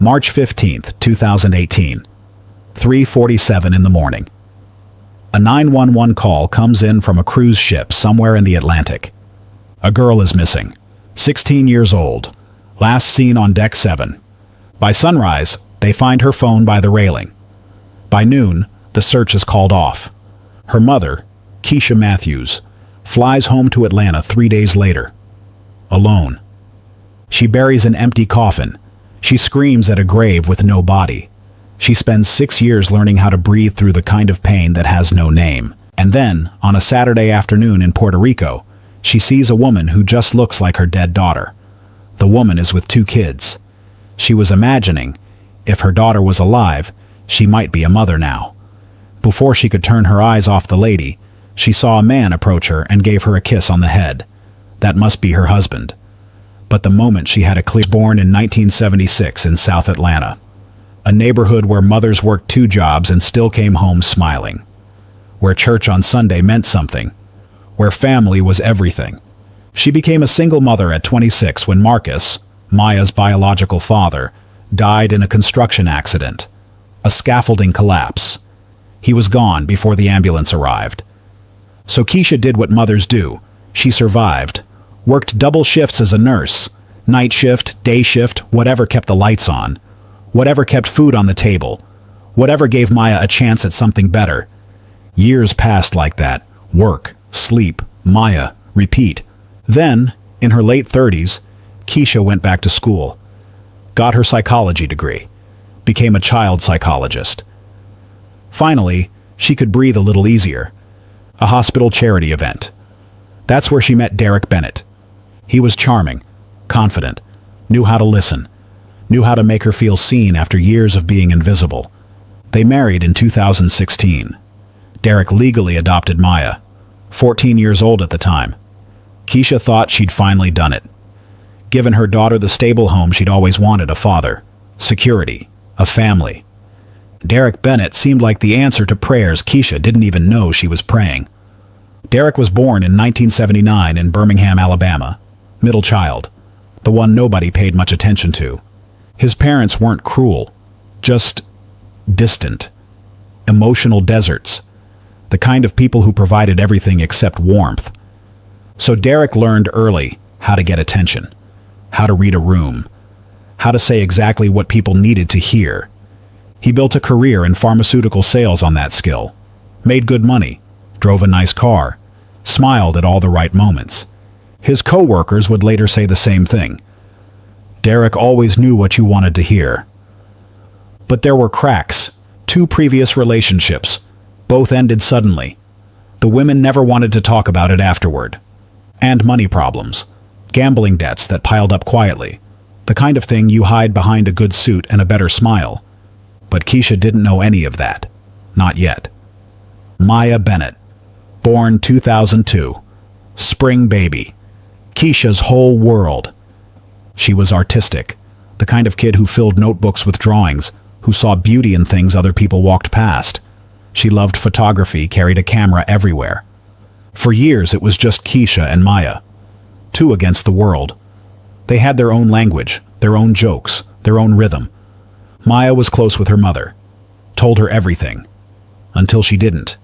March 15th, 2018, 3:47 in the morning. A 911 call comes in from a cruise ship somewhere in the Atlantic. A girl is missing, 16 years old, last seen on deck 7. By sunrise, they find her phone by the railing. By noon, the search is called off. Her mother, Keisha Matthews, flies home to Atlanta 3 days later, alone. She buries an empty coffin. She screams at a grave with no body. She spends 6 years learning how to breathe through the kind of pain that has no name. And then, on a Saturday afternoon in Puerto Rico, she sees a woman who just looks like her dead daughter. The woman is with 2 kids. She was imagining, if her daughter was alive, she might be a mother now. Before she could turn her eyes off the lady, she saw a man approach her and gave her a kiss on the head. That must be her husband. But the moment she had a clear, born in 1976 in South Atlanta, a neighborhood where mothers worked 2 jobs and still came home smiling, where church on Sunday meant something, where family was everything. She became a single mother at 26 when Marcus, Maya's biological father, died in a construction accident, a scaffolding collapse. He was gone before the ambulance arrived. So Keisha did what mothers do. She survived, worked double shifts as a nurse, night shift, day shift, whatever kept the lights on, whatever kept food on the table, whatever gave Maya a chance at something better. Years passed like that. Work, sleep, Maya, repeat. Then, in her late 30s, Keisha went back to school, got her psychology degree, became a child psychologist. Finally, she could breathe a little easier. A hospital charity event. That's where she met Derek Bennett. He was charming, confident, knew how to listen, knew how to make her feel seen after years of being invisible. They married in 2016. Derek legally adopted Maya, 14 years old at the time. Keisha thought she'd finally done it. Given her daughter the stable home she'd always wanted, a father, security, a family. Derek Bennett seemed like the answer to prayers Keisha didn't even know she was praying. Derek was born in 1979 in Birmingham, Alabama. Middle child, the one nobody paid much attention to. His parents weren't cruel, just distant. Emotional deserts. The kind of people who provided everything except warmth. So Derek learned early how to get attention, how to read a room, how to say exactly what people needed to hear. He built a career in pharmaceutical sales on that skill, made good money, drove a nice car, smiled at all the right moments. His co-workers would later say the same thing. Derek always knew what you wanted to hear. But there were cracks. 2 previous relationships. Both ended suddenly. The women never wanted to talk about it afterward. And money problems. Gambling debts that piled up quietly. The kind of thing you hide behind a good suit and a better smile. But Keisha didn't know any of that. Not yet. Maya Bennett. Born 2002. Spring baby. Keisha's whole world. She was artistic. The kind of kid who filled notebooks with drawings, who saw beauty in things other people walked past. She loved photography, carried a camera everywhere. For years it was just Keisha and Maya. 2 against the world. They had their own language, their own jokes, their own rhythm. Maya was close with her mother. Told her everything. Until she didn't.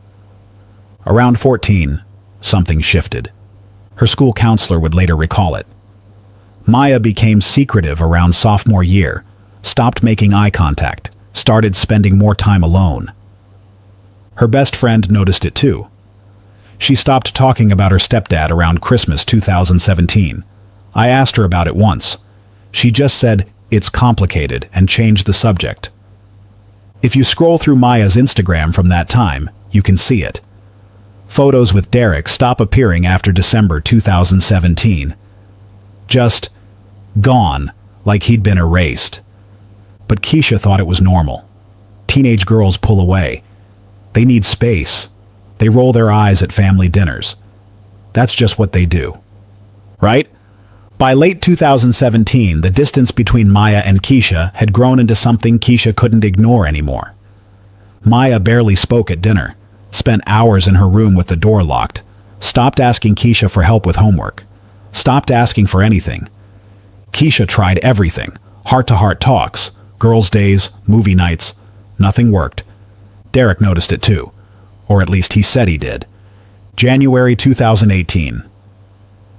Around 14, something shifted. Her school counselor would later recall it. Maya became secretive around sophomore year, stopped making eye contact, started spending more time alone. Her best friend noticed it too. She stopped talking about her stepdad around Christmas 2017. I asked her about it once. She just said, "It's complicated," and changed the subject. If you scroll through Maya's Instagram from that time, you can see it. Photos with Derek stop appearing after December 2017. Just gone, like he'd been erased. But Keisha thought it was normal. Teenage girls pull away. They need space. They roll their eyes at family dinners. That's just what they do. Right? By late 2017, the distance between Maya and Keisha had grown into something Keisha couldn't ignore anymore. Maya barely spoke at dinner, spent hours in her room with the door locked, stopped asking Keisha for help with homework, stopped asking for anything. Keisha tried everything, heart-to-heart talks, Girls' days, movie nights, nothing worked. Derek noticed it too. Or at least he said he did. January 2018.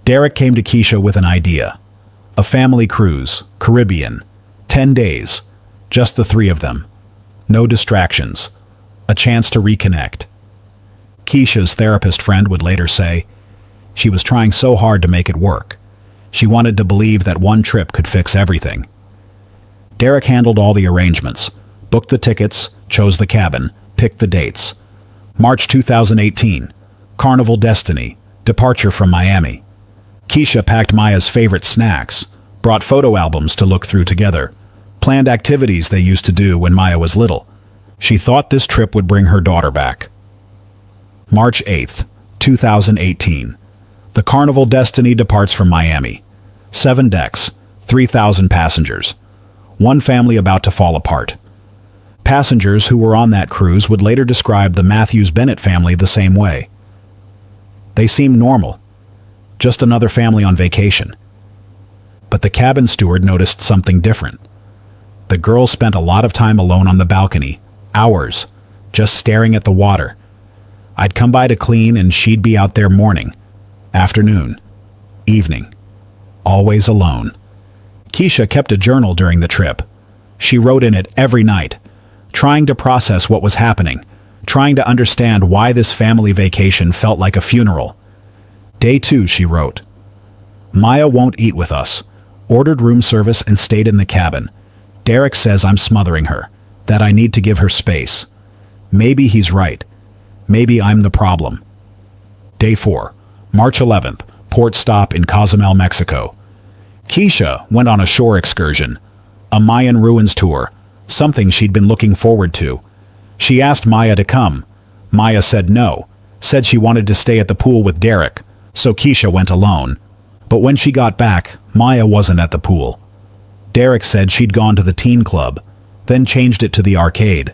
Derek came to Keisha with an idea. A family cruise, Caribbean. 10 days. Just the three of them. No distractions. A chance to reconnect. Keisha's therapist friend would later say, she was trying so hard to make it work. She wanted to believe that one trip could fix everything. Derek handled all the arrangements, booked the tickets, chose the cabin, picked the dates. March 2018, Carnival Destiny, departure from Miami. Keisha packed Maya's favorite snacks, brought photo albums to look through together, planned activities they used to do when Maya was little. She thought this trip would bring her daughter back. March 8th, 2018. The Carnival Destiny departs from Miami. 7 decks, 3,000 passengers. One family about to fall apart. Passengers who were on that cruise would later describe the Matthews Bennett family the same way. They seemed normal. Just another family on vacation. But the cabin steward noticed something different. The girls spent a lot of time alone on the balcony, hours, just staring at the water. I'd come by to clean and she'd be out there morning, afternoon, evening, always alone. Keisha kept a journal during the trip. She wrote in it every night, trying to process what was happening, trying to understand why this family vacation felt like a funeral. Day 2, she wrote, Maya won't eat with us. Ordered room service and stayed in the cabin. Derek says I'm smothering her, that I need to give her space. Maybe he's right. Maybe I'm the problem. Day 4, March 11th, port stop in Cozumel, Mexico. Keisha went on a shore excursion, a Mayan ruins tour, something she'd been looking forward to. She asked Maya to come. Maya said no, said she wanted to stay at the pool with Derek, so Keisha went alone. But when she got back, Maya wasn't at the pool. Derek said she'd gone to the teen club, then changed it to the arcade,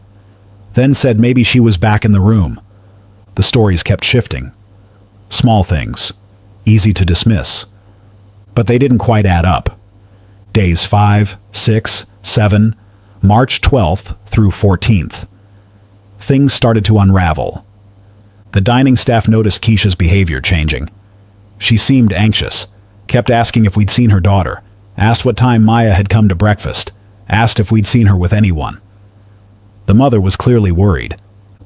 then said maybe she was back in the room. The stories kept shifting. Small things, easy to dismiss. But they didn't quite add up. Days 5, 6, 7, March 12th through 14th. Things started to unravel. The dining staff noticed Keisha's behavior changing. She seemed anxious, kept asking if we'd seen her daughter, asked what time Maya had come to breakfast, asked if we'd seen her with anyone. The mother was clearly worried,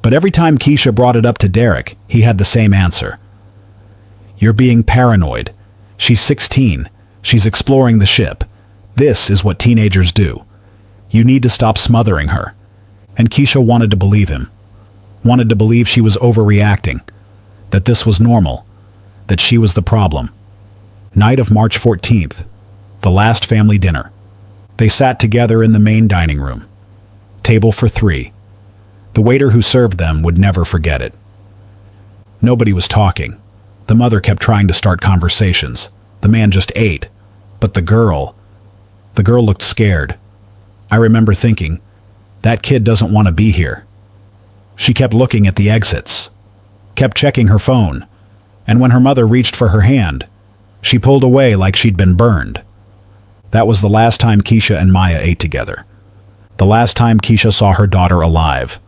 but every time Keisha brought it up to Derek, he had the same answer. You're being paranoid. She's 16. She's exploring the ship. This is what teenagers do. You need to stop smothering her. And Keisha wanted to believe him. Wanted to believe she was overreacting. That this was normal. That she was the problem. Night of March 14th. The last family dinner. They sat together in the main dining room. Table for 3. The waiter who served them would never forget it. Nobody was talking. The mother kept trying to start conversations. The man just ate. But the girl looked scared. I remember thinking, that kid doesn't want to be here. She kept looking at the exits, kept checking her phone, and when her mother reached for her hand, she pulled away like she'd been burned. That was the last time Keisha and Maya ate together. The last time Keisha saw her daughter alive.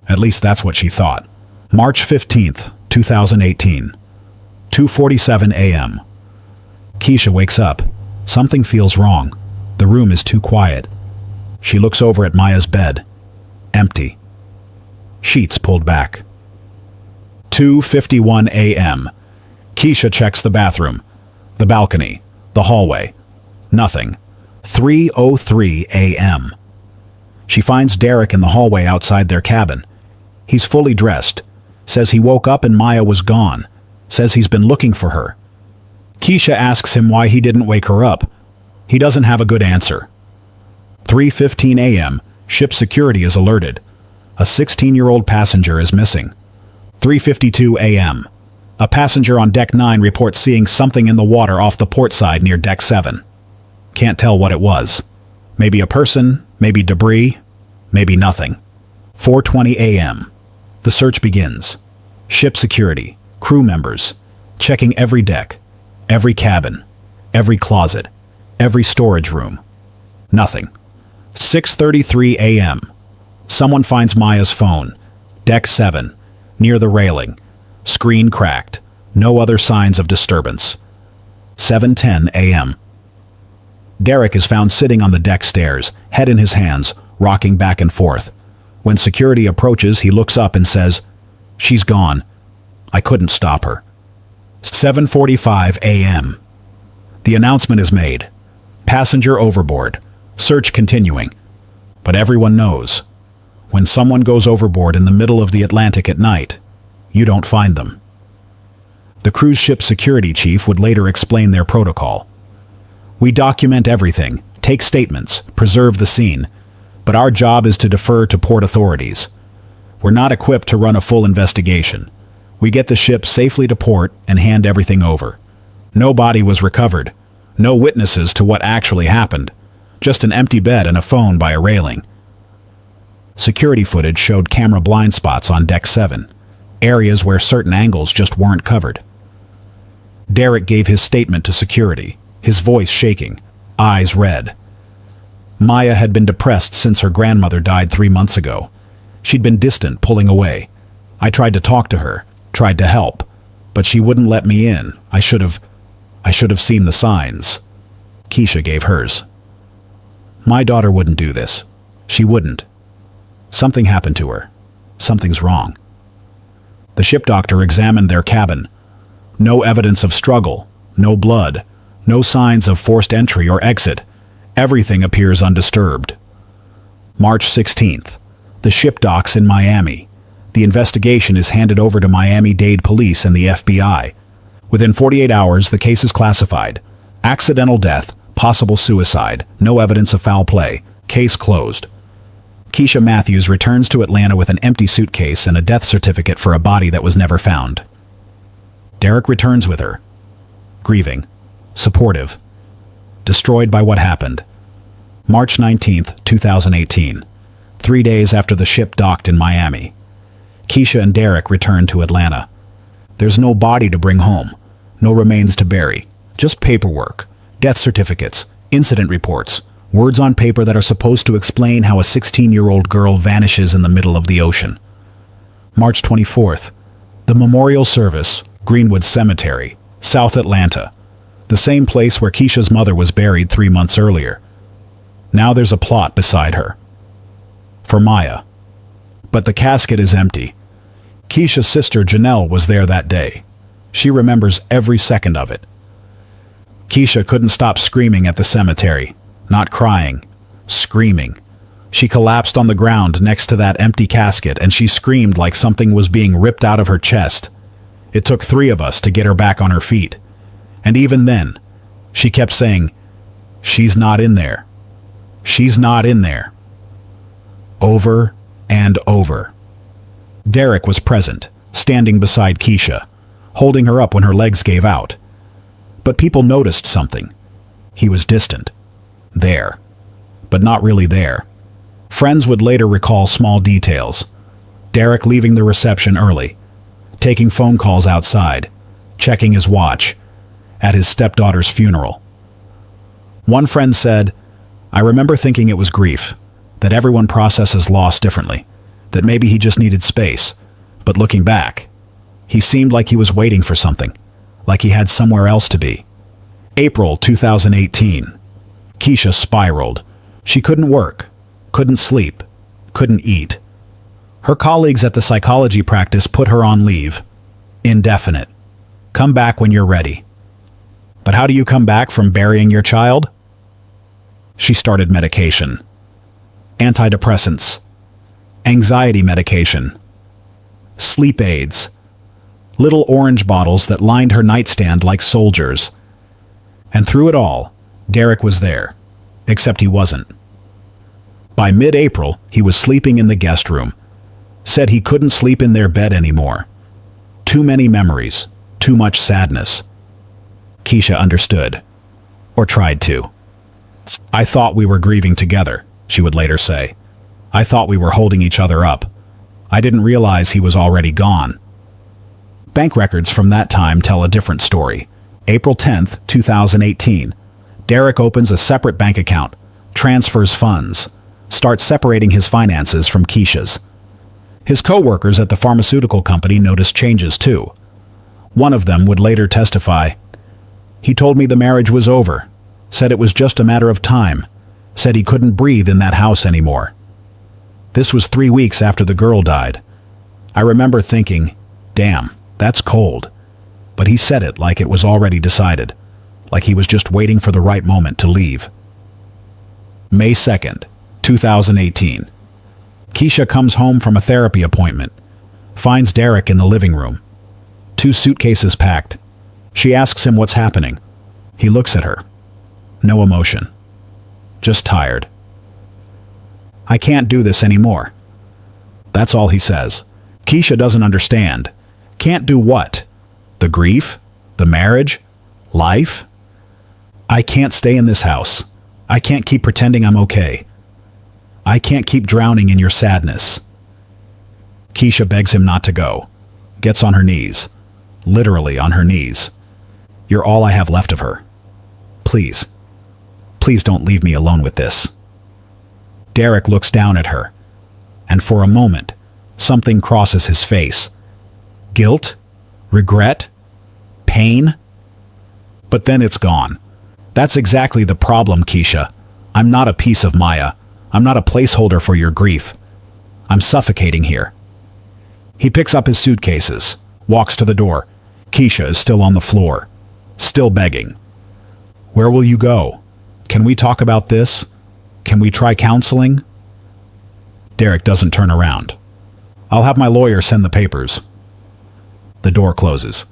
At least that's what she thought. March 15th, 2018. 2:47 a.m. Keisha wakes up. Something feels wrong. The room is too quiet. She looks over at Maya's bed. Empty. Sheets pulled back. 2:51 a.m. Keisha checks the bathroom, the balcony, the hallway. Nothing. 3:03 a.m. She finds Derek in the hallway outside their cabin. He's fully dressed. Says he woke up and Maya was gone. Says he's been looking for her. Keisha asks him why he didn't wake her up. He doesn't have a good answer. 3:15 a.m. Ship security is alerted. A 16-year-old passenger is missing. 3:52 a.m. A passenger on Deck 9 reports seeing something in the water off the port side near Deck 7. Can't tell what it was. Maybe a person, maybe debris, maybe nothing. 4:20 a.m. The search begins. Ship security, crew members, checking every deck, every cabin, every closet, every storage room. Nothing. 6:33 a.m. Someone finds Maya's phone. Deck 7. Near the railing. Screen cracked. No other signs of disturbance. 7:10 a.m. Derek is found sitting on the deck stairs, head in his hands, rocking back and forth. When security approaches, he looks up and says, "She's gone. I couldn't stop her." 7:45 a.m. The announcement is made. Passenger overboard. Search continuing. But everyone knows, when someone goes overboard in the middle of the Atlantic at night, you don't find them. The cruise ship security chief would later explain their protocol. "We document everything, take statements, preserve the scene, but our job is to defer to port authorities. We're not equipped to run a full investigation. We get the ship safely to port and hand everything over. No body was recovered, no witnesses to what actually happened, just an empty bed and a phone by a railing." Security footage showed camera blind spots on Deck 7, areas where certain angles just weren't covered. Derek gave his statement to security, his voice shaking, eyes red. Maya had been depressed since her grandmother died 3 months ago. She'd been distant, pulling away. I tried to talk to her, tried to help, but she wouldn't let me in. I should have seen the signs. Keisha gave hers. "My daughter wouldn't do this. She wouldn't. Something happened to her. Something's wrong." The ship doctor examined their cabin. No evidence of struggle, no blood, no signs of forced entry or exit. Everything appears undisturbed. March 16th. The ship docks in Miami. The investigation is handed over to Miami-Dade Police and the FBI. Within 48 hours, the case is classified. Accidental death, possible suicide, no evidence of foul play. Case closed. Keisha Matthews returns to Atlanta with an empty suitcase and a death certificate for a body that was never found. Derek returns with her. Grieving. Supportive. Destroyed by what happened. March 19th, 2018. 3 days after the ship docked in Miami. Keisha and Derek return to Atlanta. There's no body to bring home. No remains to bury. Just paperwork. Death certificates. Incident reports. Words on paper that are supposed to explain how a 16-year-old girl vanishes in the middle of the ocean. March 24th. The memorial service. Greenwood Cemetery, South Atlanta. The same place where Keisha's mother was buried 3 months earlier. Now there's a plot beside her. For Maya. But the casket is empty. Keisha's sister Janelle was there that day. She remembers every second of it. Keisha couldn't stop screaming at the cemetery. Not crying. Screaming. She collapsed on the ground next to that empty casket and she screamed like something was being ripped out of her chest. It took 3 of us to get her back on her feet. And even then, she kept saying, "She's not in there. She's not in there." Over and over. Derek was present, standing beside Keisha, holding her up when her legs gave out. But people noticed something. He was distant. There. But not really there. Friends would later recall small details. Derek leaving the reception early, taking phone calls outside, checking his watch, at his stepdaughter's funeral. One friend said, "I remember thinking it was grief, that everyone processes loss differently, that maybe he just needed space, but looking back, he seemed like he was waiting for something, like he had somewhere else to be." April 2018. Keisha spiraled. She couldn't work, couldn't sleep, couldn't eat. Her colleagues at the psychology practice put her on leave. Indefinite. Come back when you're ready. But how do you come back from burying your child? She started medication. Antidepressants. Anxiety medication. Sleep aids. Little orange bottles that lined her nightstand like soldiers. And through it all, Derek was there. Except he wasn't. By mid-April, he was sleeping in the guest room. Said he couldn't sleep in their bed anymore. Too many memories, too much sadness. Keisha understood. Or tried to. "I thought we were grieving together," she would later say. "I thought we were holding each other up. I didn't realize he was already gone." Bank records from that time tell a different story. April 10th, 2018. Derek opens a separate bank account, transfers funds. start separating his finances from Keisha's. His co-workers at the pharmaceutical company noticed changes too. One of them would later testify, "He told me the marriage was over, said it was just a matter of time, said he couldn't breathe in that house anymore." This was 3 weeks after the girl died. I remember thinking, damn, that's cold. But he said it like it was already decided, like he was just waiting for the right moment to leave. May 2nd, 2018. Keisha comes home from a therapy appointment, finds Derek in the living room. 2 suitcases packed. She asks him what's happening. He looks at her. No emotion. Just tired. "I can't do this anymore." That's all he says. Keisha doesn't understand. Can't do what? The grief? The marriage? Life? "I can't stay in this house. I can't keep pretending I'm okay. I can't keep drowning in your sadness." Keisha begs him not to go. Gets on her knees. Literally on her knees. "You're all I have left of her. Please. Please don't leave me alone with this." Derek looks down at her, and for a moment, something crosses his face. Guilt? Regret? Pain? But then it's gone. "That's exactly the problem, Keisha. I'm not a piece of Maya. I'm not a placeholder for your grief. I'm suffocating here." He picks up his suitcases, walks to the door. Keisha is still on the floor, still begging. "Where will you go? Can we talk about this? Can we try counseling?" Derek doesn't turn around. "I'll have my lawyer send the papers." The door closes.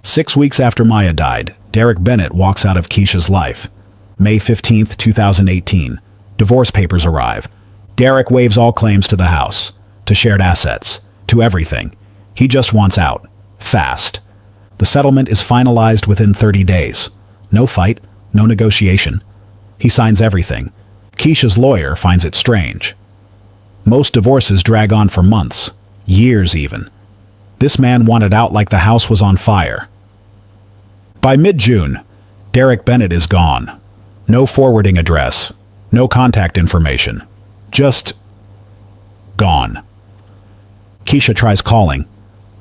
6 weeks after Maya died, Derek Bennett walks out of Keisha's life. May 15th, 2018. Divorce papers arrive. Derek waives all claims to the house, to shared assets, to everything. He just wants out. Fast. The settlement is finalized within 30 days. No fight, no negotiation. He signs everything. Keisha's lawyer finds it strange. Most divorces drag on for months, years even. This man wanted out like the house was on fire. By mid-June, Derek Bennett is gone. No forwarding address, no contact information. Just gone. Keisha tries calling.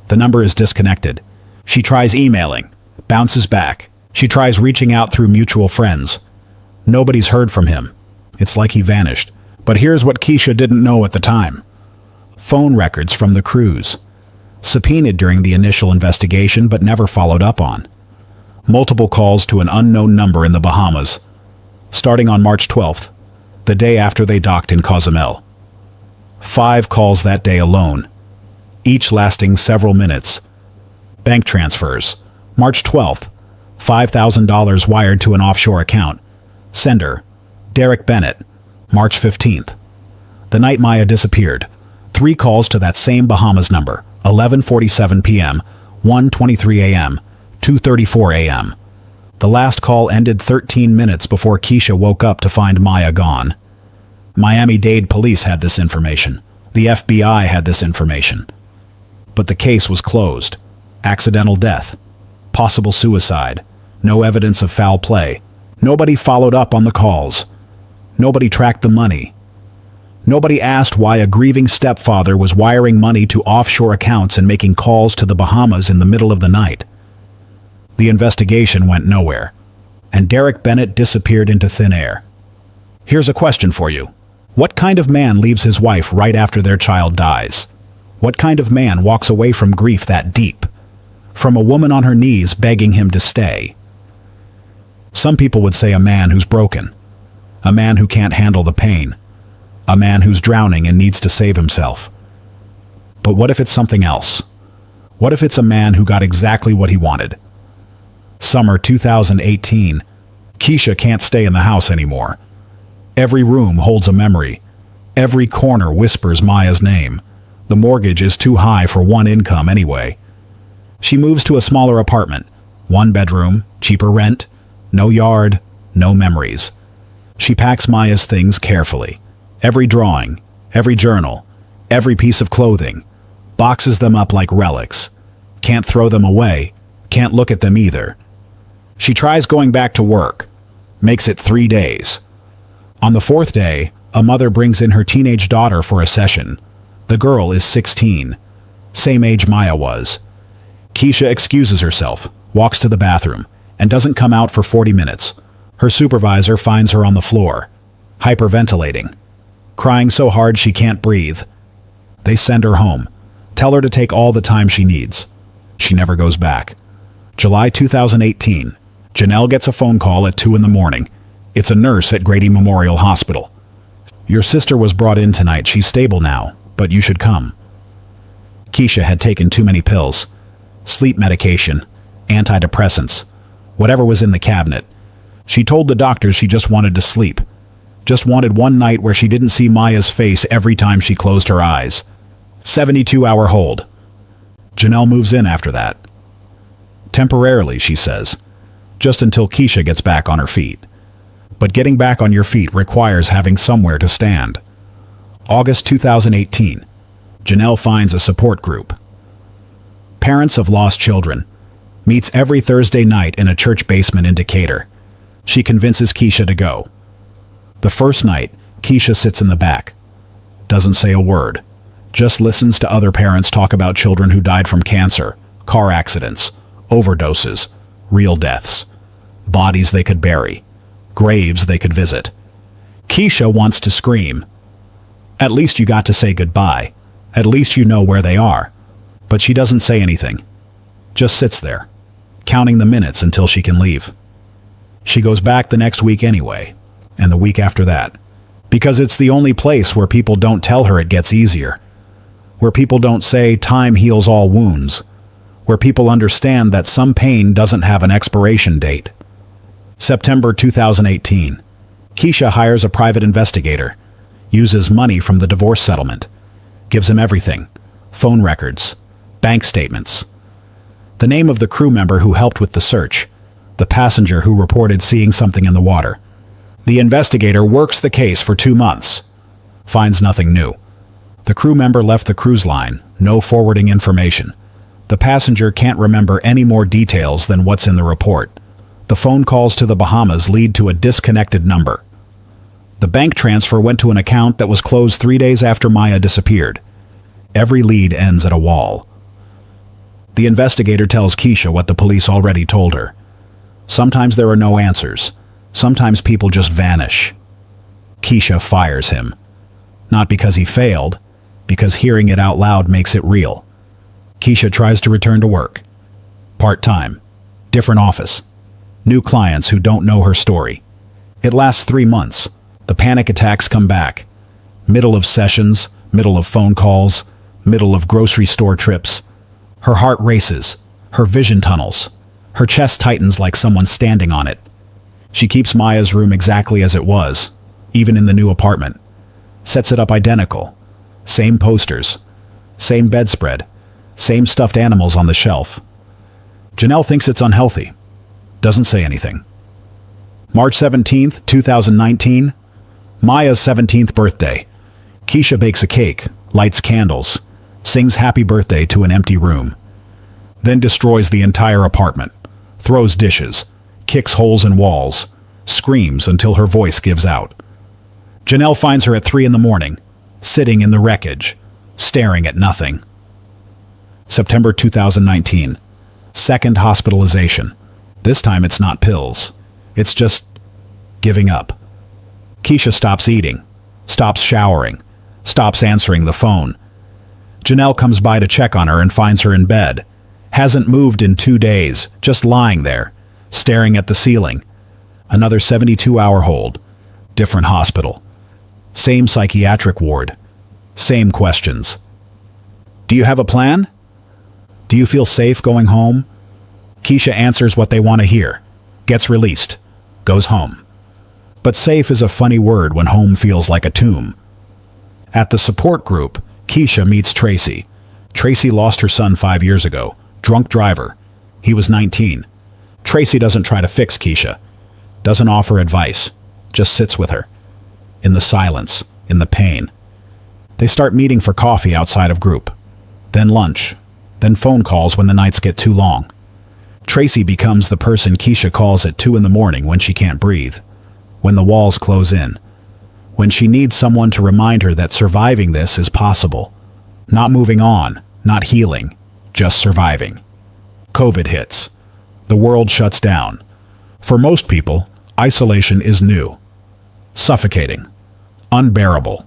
The number is disconnected. She tries emailing, bounces back. She tries reaching out through mutual friends. Nobody's heard from him. It's like he vanished. But here's what Keisha didn't know at the time. Phone records from the cruise. Subpoenaed during the initial investigation but never followed up on. Multiple calls to an unknown number in the Bahamas, starting on March 12th, the day after they docked in Cozumel. 5 calls that day alone, each lasting several minutes. Bank transfers. March 12th, $5,000 wired to an offshore account. Sender, Derek Bennett. March 15th. The night Maya disappeared, 3 calls to that same Bahamas number, 11:47 p.m., 1:23 a.m., 2:34 a.m. The last call ended 13 minutes before Keisha woke up to find Maya gone. Miami-Dade police had this information. The FBI had this information. But the case was closed. Accidental death. Possible suicide. No evidence of foul play. Nobody followed up on the calls. Nobody tracked the money. Nobody asked why a grieving stepfather was wiring money to offshore accounts and making calls to the Bahamas in the middle of the night. The investigation went nowhere, and Derek Bennett disappeared into thin air. Here's a question for you. What kind of man leaves his wife right after their child dies? What kind of man walks away from grief that deep? From a woman on her knees begging him to stay? Some people would say a man who's broken. A man who can't handle the pain. A man who's drowning and needs to save himself. But what if it's something else? What if it's a man who got exactly what he wanted? Summer 2018. Keisha can't stay in the house anymore. Every room holds a memory. Every corner whispers Maya's name. The mortgage is too high for one income anyway. She moves to a smaller apartment. 1 bedroom, cheaper rent, no yard, no memories. She packs Maya's things carefully. Every drawing, every journal, every piece of clothing. Boxes them up like relics. Can't throw them away. Can't look at them either. She tries going back to work. Makes it 3 days. On the 4th day, A mother brings in her teenage daughter for a session. The girl is 16, same age Maya was. Keisha excuses herself, walks to the bathroom, and doesn't come out for 40 minutes. Her supervisor finds her on the floor, hyperventilating, crying so hard she can't breathe. They send her home, tell her to take all the time she needs. She never goes back. July 2018, Janelle gets a phone call at 2 in the morning. It's a nurse at Grady Memorial Hospital. Your sister was brought in tonight. She's stable now, but you should come. Keisha had taken too many pills. Sleep medication, antidepressants, whatever was in the cabinet. She told the doctors she just wanted to sleep. Just wanted one night where she didn't see Maya's face every time she closed her eyes. 72-hour hold. Janelle moves in after that. Temporarily, she says. Just until Keisha gets back on her feet. But getting back on your feet requires having somewhere to stand. August 2018. Janelle finds a support group. Parents of lost children. Meets every Thursday night in a church basement in Decatur. She convinces Keisha to go. The first night, Keisha sits in the back. Doesn't say a word. Just listens to other parents talk about children who died from cancer, car accidents, overdoses, real deaths, bodies they could bury, graves they could visit. Keisha wants to scream. At least you got to say goodbye. At least you know where they are. But she doesn't say anything. Just sits there, counting the minutes until she can leave. She goes back the next week anyway, and the week after that, because it's the only place where people don't tell her it gets easier, where people don't say time heals all wounds, where people understand that some pain doesn't have an expiration date. September 2018. Keisha hires a private investigator, uses money from the divorce settlement, gives him everything, phone records, bank statements. The name of the crew member who helped with the search, the passenger who reported seeing something in the water. The investigator works the case for 2 months. Finds nothing new. The crew member left the cruise line, no forwarding information. The passenger can't remember any more details than what's in the report. The phone calls to the Bahamas lead to a disconnected number. The bank transfer went to an account that was closed 3 days after Maya disappeared. Every lead ends at a wall. The investigator tells Keisha what the police already told her. Sometimes there are no answers. Sometimes people just vanish. Keisha fires him. Not because he failed, because hearing it out loud makes it real. Keisha tries to return to work. Part-time. Different office. New clients who don't know her story. It lasts 3 months. The panic attacks come back. Middle of sessions, middle of phone calls, middle of grocery store trips. Her heart races. Her vision tunnels. Her chest tightens like someone's standing on it. She keeps Maya's room exactly as it was, even in the new apartment. Sets it up identical. Same posters. Same bedspread. Same stuffed animals on the shelf. Janelle thinks it's unhealthy. Doesn't say anything. March 17th, 2019. Maya's 17th birthday. Keisha bakes a cake, lights candles, sings happy birthday to an empty room. Then destroys the entire apartment. Throws dishes, kicks holes in walls, screams until her voice gives out. Janelle finds her at 3 in the morning, sitting in the wreckage, staring at nothing. September 2019. Second hospitalization. This time it's not pills. It's just giving up. Keisha stops eating, stops showering, stops answering the phone. Janelle comes by to check on her and finds her in bed. Hasn't moved in 2 days, just lying there, staring at the ceiling. Another 72-hour hold. Different hospital. Same psychiatric ward. Same questions. Do you have a plan? Do you feel safe going home? Keisha answers what they want to hear. Gets released. Goes home. But safe is a funny word when home feels like a tomb. At the support group, Keisha meets Tracy. Tracy lost her son 5 years ago. Drunk driver. He was 19. Tracy doesn't try to fix Keisha. Doesn't offer advice. Just sits with her. In the silence. In the pain. They start meeting for coffee outside of group. Then lunch. Then phone calls when the nights get too long. Tracy becomes the person Keisha calls at 2 in the morning when she can't breathe. When the walls close in. when she needs someone to remind her that surviving this is possible. Not moving on, not healing, just surviving. COVID hits. The world shuts down. For most people, isolation is new, suffocating, unbearable.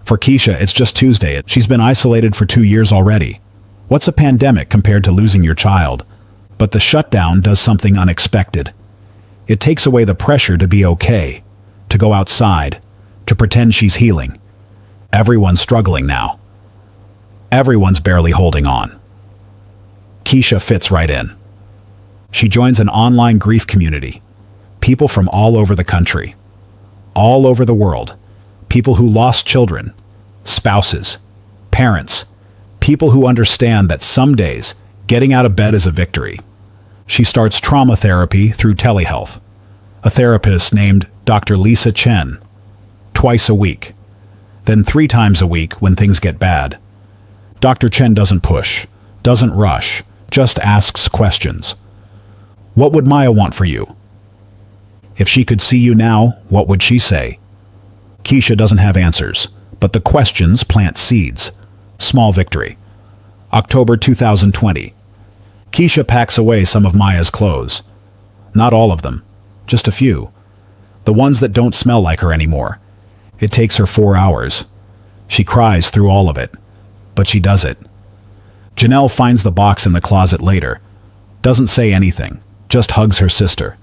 For Keisha, it's just Tuesday. She's been isolated for 2 years already. What's a pandemic compared to losing your child? But the shutdown does something unexpected. It takes away the pressure to be okay, to go outside, to pretend she's healing. Everyone's struggling now. Everyone's barely holding on. Keisha fits right in. She joins an online grief community. People from all over the country, all over the world. People who lost children, spouses, parents, people who understand that some days getting out of bed is a victory. She starts trauma therapy through telehealth. A therapist named Dr. Lisa Chen, twice a week, then 3 times a week when things get bad. Dr. Chen doesn't push, doesn't rush, just asks questions. What would Maya want for you? If she could see you now, what would she say? Keisha doesn't have answers, but the questions plant seeds. Small victory. October 2020. Keisha packs away some of Maya's clothes. Not all of them, just a few. The ones that don't smell like her anymore. It takes her 4 hours. She cries through all of it, but she does it. Janelle finds the box in the closet later. Doesn't say anything, just hugs her sister.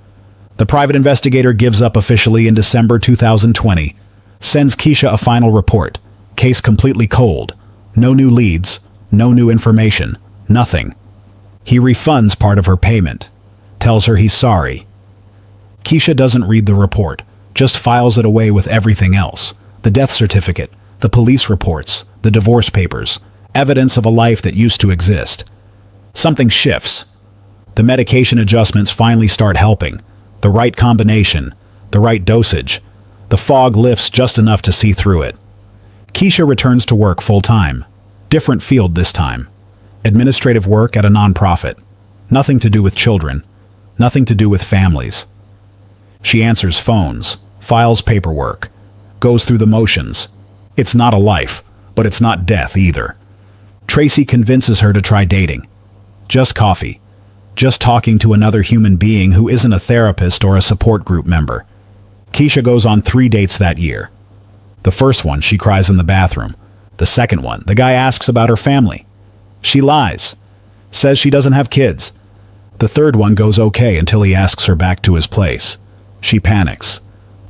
The private investigator gives up officially in December 2020. Sends Keisha a final report. Case completely cold. No new leads, no new information, nothing. He refunds part of her payment. Tells her he's sorry. Keisha doesn't read the report, just files it away with everything else. The death certificate, the police reports, the divorce papers, evidence of a life that used to exist. Something shifts. The medication adjustments finally start helping. The right combination, the right dosage. The fog lifts just enough to see through it. Keisha returns to work full-time. Different field this time. Administrative work at a nonprofit. Nothing to do with children. Nothing to do with families. She answers phones, files paperwork, goes through the motions. It's not a life, but it's not death either. Tracy convinces her to try dating. Just coffee. Just talking to another human being who isn't a therapist or a support group member. Keisha goes on 3 dates that year. The first one, she cries in the bathroom. The second one, the guy asks about her family. She lies. Says she doesn't have kids. The third one goes okay until he asks her back to his place. She panics.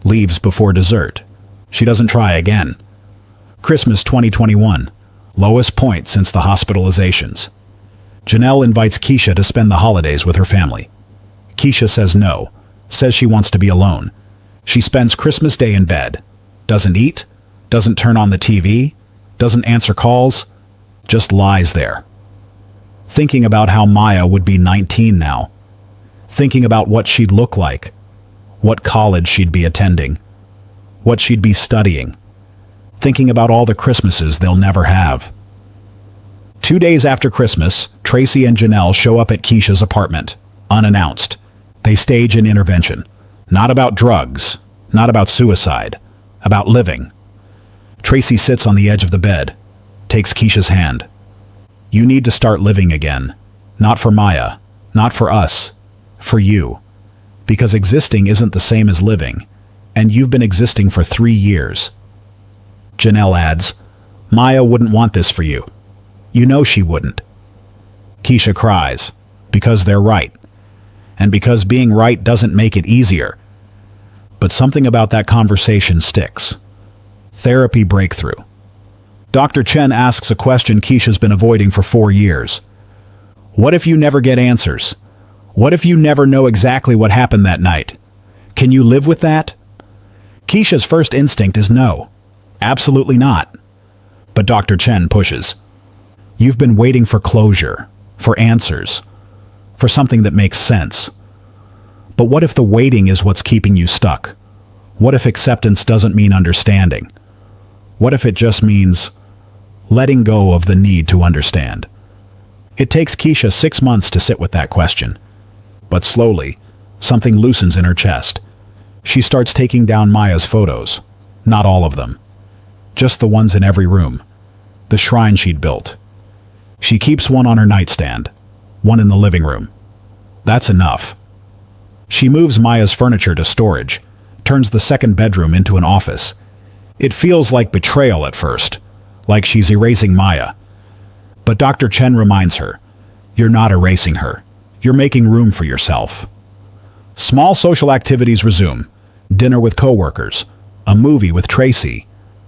Leaves before dessert. She doesn't try again. Christmas 2021. Lowest point since the hospitalizations. Janelle invites Keisha to spend the holidays with her family. Keisha says no. Says she wants to be alone. She spends Christmas Day in bed. Doesn't eat. Doesn't turn on the TV. Doesn't answer calls. Just lies there. Thinking about how Maya would be 19 now. Thinking about what she'd look like. What college she'd be attending. What she'd be studying. Thinking about all the Christmases they'll never have. 2 days after Christmas, Tracy and Janelle show up at Keisha's apartment, unannounced. They stage an intervention. Not about drugs, not about suicide, about living. Tracy sits on the edge of the bed, takes Keisha's hand. You need to start living again. Not for Maya, not for us, for you. Because existing isn't the same as living, and you've been existing for 3 years. Janelle adds, Maya wouldn't want this for you. You know she wouldn't. Keisha cries, because they're right. And because being right doesn't make it easier. But something about that conversation sticks. Therapy breakthrough. Dr. Chen asks a question Keisha's been avoiding for 4 years. What if you never get answers? What if you never know exactly what happened that night? Can you live with that? Keisha's first instinct is no. Absolutely not. But Dr. Chen pushes. You've been waiting for closure, for answers, for something that makes sense. But what if the waiting is what's keeping you stuck? What if acceptance doesn't mean understanding? What if it just means letting go of the need to understand? It takes Keisha 6 months to sit with that question. But slowly, something loosens in her chest. She starts taking down Maya's photos. Not all of them. Just the ones in every room. The shrine she'd built. She keeps one on her nightstand, one in the living room. That's enough. She moves Maya's furniture to storage, turns the second bedroom into an office. It feels like betrayal at first, like she's erasing Maya. But Dr. Chen reminds her, you're not erasing her. You're making room for yourself. Small social activities resume. Dinner with coworkers, a movie with Tracy,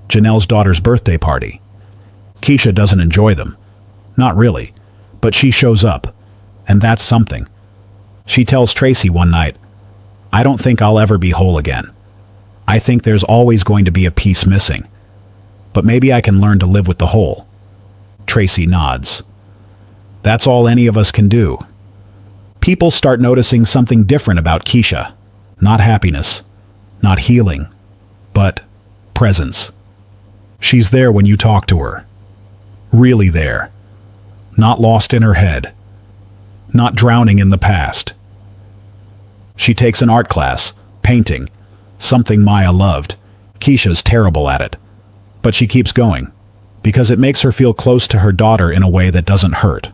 Janelle's daughter's birthday party. Keisha doesn't enjoy them. Not really, but she shows up, and that's something. She tells Tracy one night, I don't think I'll ever be whole again. I think there's always going to be a piece missing. But maybe I can learn to live with the whole. Tracy nods. That's all any of us can do. People start noticing something different about Keisha. Not happiness, not healing, but presence. She's there when you talk to her. Really there. Not lost in her head. Not drowning in the past. She takes an art class, painting, something Maya loved. Keisha's terrible at it. But she keeps going, because it makes her feel close to her daughter in a way that doesn't hurt.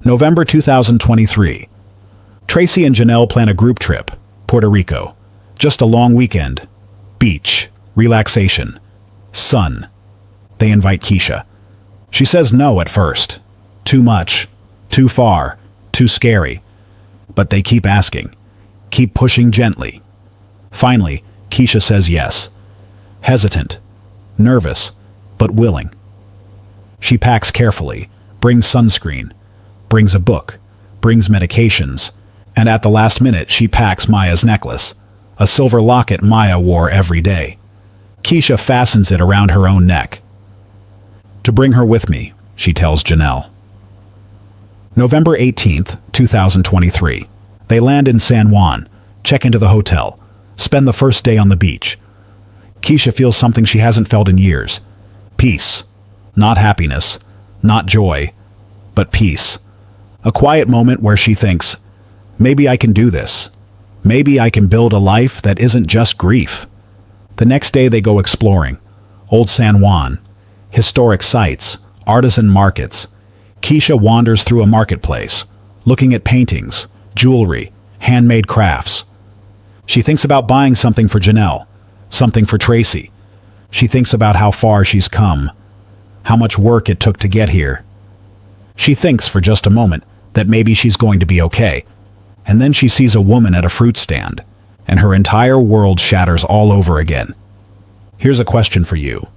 November 2023. Tracy and Janelle plan a group trip, Puerto Rico. Just a long weekend. Beach, relaxation, sun. They invite Keisha. She says no at first. Too much, too far, too scary. But they keep asking, keep pushing gently. Finally, Keisha says yes. Hesitant, nervous, but willing. She packs carefully, brings sunscreen, brings a book, brings medications, and at the last minute she packs Maya's necklace, a silver locket Maya wore every day. Keisha fastens it around her own neck. To bring her with me, she tells Janelle. November 18th, 2023. They land in San Juan, check into the hotel, spend the first day on the beach. Keisha feels something she hasn't felt in years. Peace. Not happiness, not joy, but peace. A quiet moment where she thinks, maybe I can do this. Maybe I can build a life that isn't just grief. The next day they go exploring. Old San Juan, historic sites, artisan markets. Keisha wanders through a marketplace, looking at paintings, jewelry, handmade crafts. She thinks about buying something for Janelle, something for Tracy. She thinks about how far she's come, how much work it took to get here. She thinks for just a moment that maybe she's going to be okay. And then she sees a woman at a fruit stand, and her entire world shatters all over again. Here's a question for you.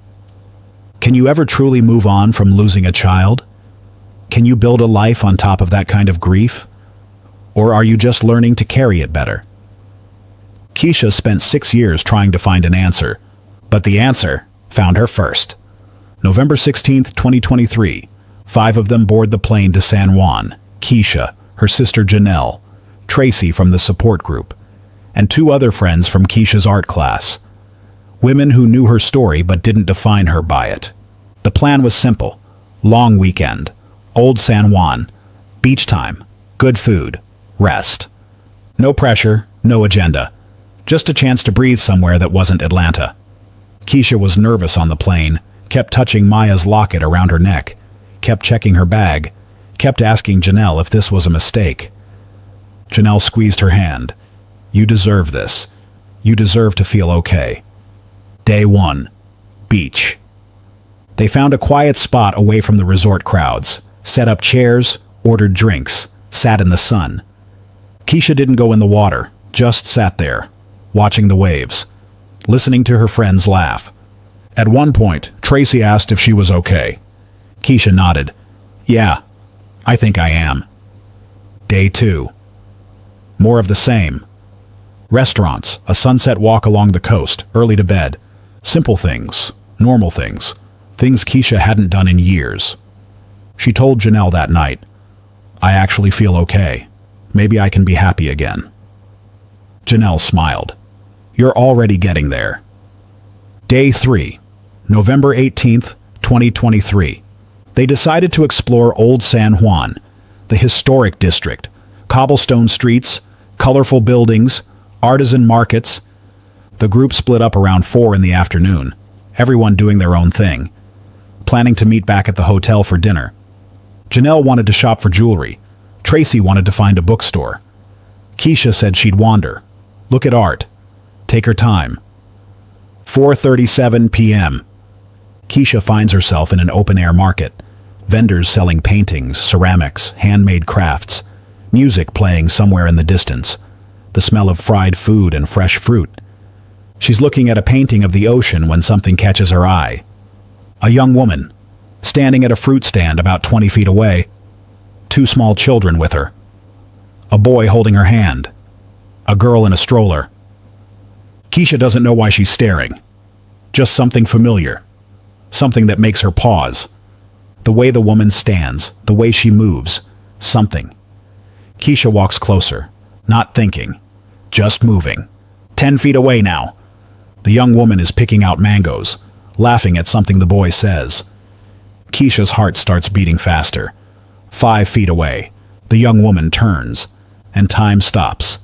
Can you ever truly move on from losing a child? Can you build a life on top of that kind of grief? Or are you just learning to carry it better? Keisha spent 6 years trying to find an answer, but the answer found her first. November 16th, 2023. 5 of them board the plane to San Juan. Keisha, her sister Janelle, Tracy from the support group, and 2 other friends from Keisha's art class. Women who knew her story but didn't define her by it. The plan was simple. Long weekend. Old San Juan. Beach time. Good food. Rest. No pressure, no agenda. Just a chance to breathe somewhere that wasn't Atlanta. Keisha was nervous on the plane, kept touching Maya's locket around her neck, kept checking her bag, kept asking Janelle if this was a mistake. Janelle squeezed her hand. You deserve this. You deserve to feel okay. Day 1. Beach. They found a quiet spot away from the resort crowds, set up chairs, ordered drinks, sat in the sun. Keisha didn't go in the water, just sat there, watching the waves, listening to her friends laugh. At one point, Tracy asked if she was okay. Keisha nodded. Yeah, I think I am. Day 2. More of the same. Restaurants, a sunset walk along the coast, early to bed. Simple things, normal things, things Keisha hadn't done in years. She told Janelle that night, I actually feel okay. Maybe I can be happy again. Janelle smiled. You're already getting there. Day 3. November 18th, 2023. They decided to explore Old San Juan, the historic district, cobblestone streets, colorful buildings, artisan markets. The group split up around 4 in the afternoon, everyone doing their own thing, planning to meet back at the hotel for dinner. Janelle wanted to shop for jewelry. Tracy wanted to find a bookstore. Keisha said she'd wander, look at art, take her time. 4:37 p.m. Keisha finds herself in an open-air market. Vendors selling paintings, ceramics, handmade crafts, music playing somewhere in the distance, the smell of fried food and fresh fruit. She's looking at a painting of the ocean when something catches her eye. A young woman, standing at a fruit stand about 20 feet away. 2 small children with her. A boy holding her hand. A girl in a stroller. Keisha doesn't know why she's staring. Just something familiar. Something that makes her pause. The way the woman stands, the way she moves. Something. Keisha walks closer, not thinking, just moving. 10 feet away now. The young woman is picking out mangoes, laughing at something the boy says. Keisha's heart starts beating faster. 5 feet away, the young woman turns, and time stops.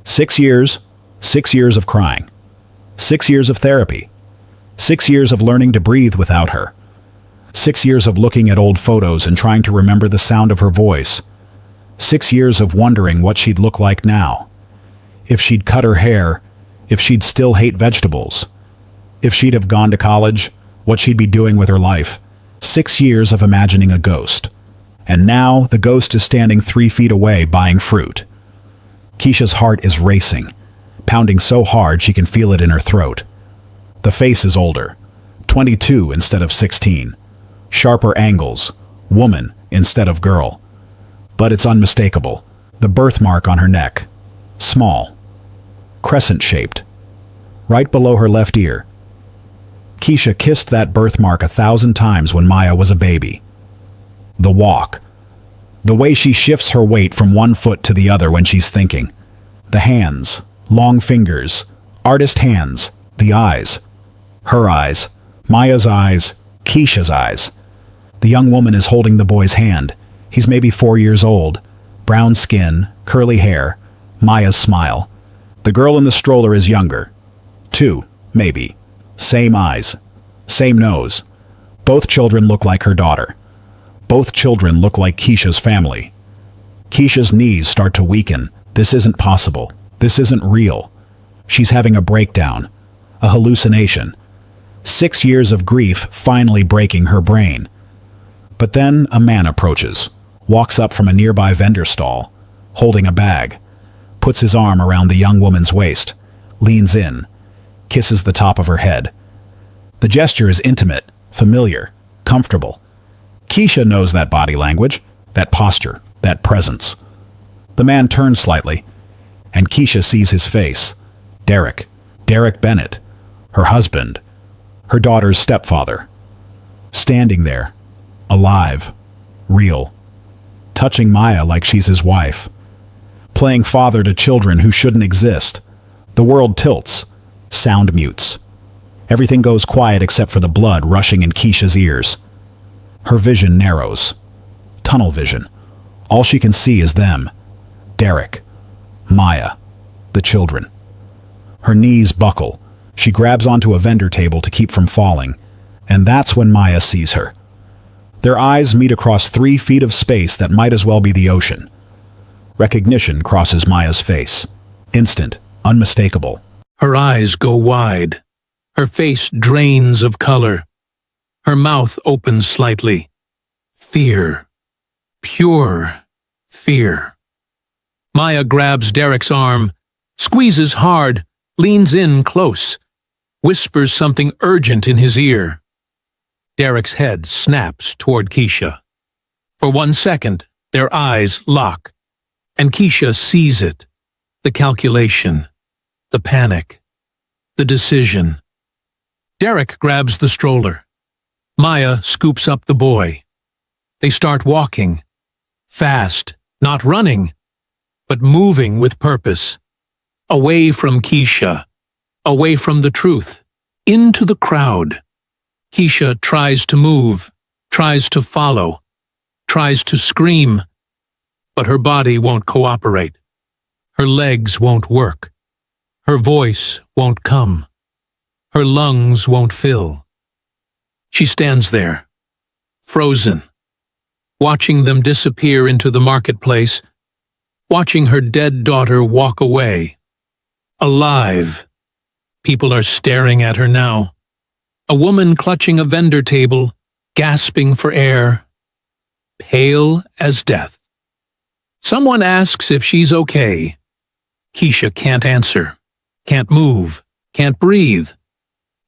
6 years, 6 years of crying. 6 years of therapy. 6 years of learning to breathe without her. 6 years of looking at old photos and trying to remember the sound of her voice. 6 years of wondering what she'd look like now. If she'd cut her hair, if she'd still hate vegetables. If she'd have gone to college, what she'd be doing with her life. 6 years of imagining a ghost. And now the ghost is standing 3 feet away buying fruit. Keisha's heart is racing, pounding so hard she can feel it in her throat. The face is older, 22 instead of 16. Sharper angles, woman instead of girl. But it's unmistakable. The birthmark on her neck. Small. Crescent-shaped. Right below her left ear. Keisha kissed that birthmark 1,000 times when Maya was a baby. The walk. The way she shifts her weight from one foot to the other when she's thinking. The hands. Long fingers. Artist hands. The eyes. Her eyes. Maya's eyes. Keisha's eyes. The young woman is holding the boy's hand. He's maybe 4 years old. Brown skin, curly hair. Maya's smile. The girl in the stroller is younger. 2, maybe. Same eyes. Same nose. Both children look like her daughter. Both children look like Keisha's family. Keisha's knees start to weaken. This isn't possible. This isn't real. She's having a breakdown. A hallucination. 6 years of grief finally breaking her brain. But then a man approaches, walks up from a nearby vendor stall, holding a bag, puts his arm around the young woman's waist, leans in, kisses the top of her head. The gesture is intimate, familiar, comfortable. Keisha knows that body language, that posture, that presence. The man turns slightly, and Keisha sees his face. Derek Bennett, her husband, her daughter's stepfather, standing there, alive, real, touching Maya like she's his wife, playing father to children who shouldn't exist. The world tilts, sound mutes. Everything goes quiet except for the blood rushing in Keisha's ears. Her vision narrows. Tunnel vision. All she can see is them. Derek, Maya, the children. Her knees buckle. She grabs onto a vendor table to keep from falling. And that's when Maya sees her. Their eyes meet across 3 feet of space that might as well be the ocean. Recognition crosses Maya's face. Instant, unmistakable. Her eyes go wide. Her face drains of color. Her mouth opens slightly. Fear. Pure fear. Maya grabs Derek's arm, squeezes hard, leans in close, whispers something urgent in his ear. Derek's head snaps toward Keisha. For 1 second, their eyes lock, and Keisha sees it. The calculation, the panic, the decision. Derek grabs the stroller. Maya scoops up the boy. They start walking. Fast, not running, but moving with purpose. Away from Keisha, away from the truth, into the crowd. Keisha tries to move, tries to follow, tries to scream, but her body won't cooperate. Her legs won't work. Her voice won't come. Her lungs won't fill. She stands there, frozen, watching them disappear into the marketplace, watching her dead daughter walk away. Alive. People are staring at her now. A woman clutching a vendor table, gasping for air, pale as death. Someone asks if she's okay. Keisha can't answer, can't move, can't breathe.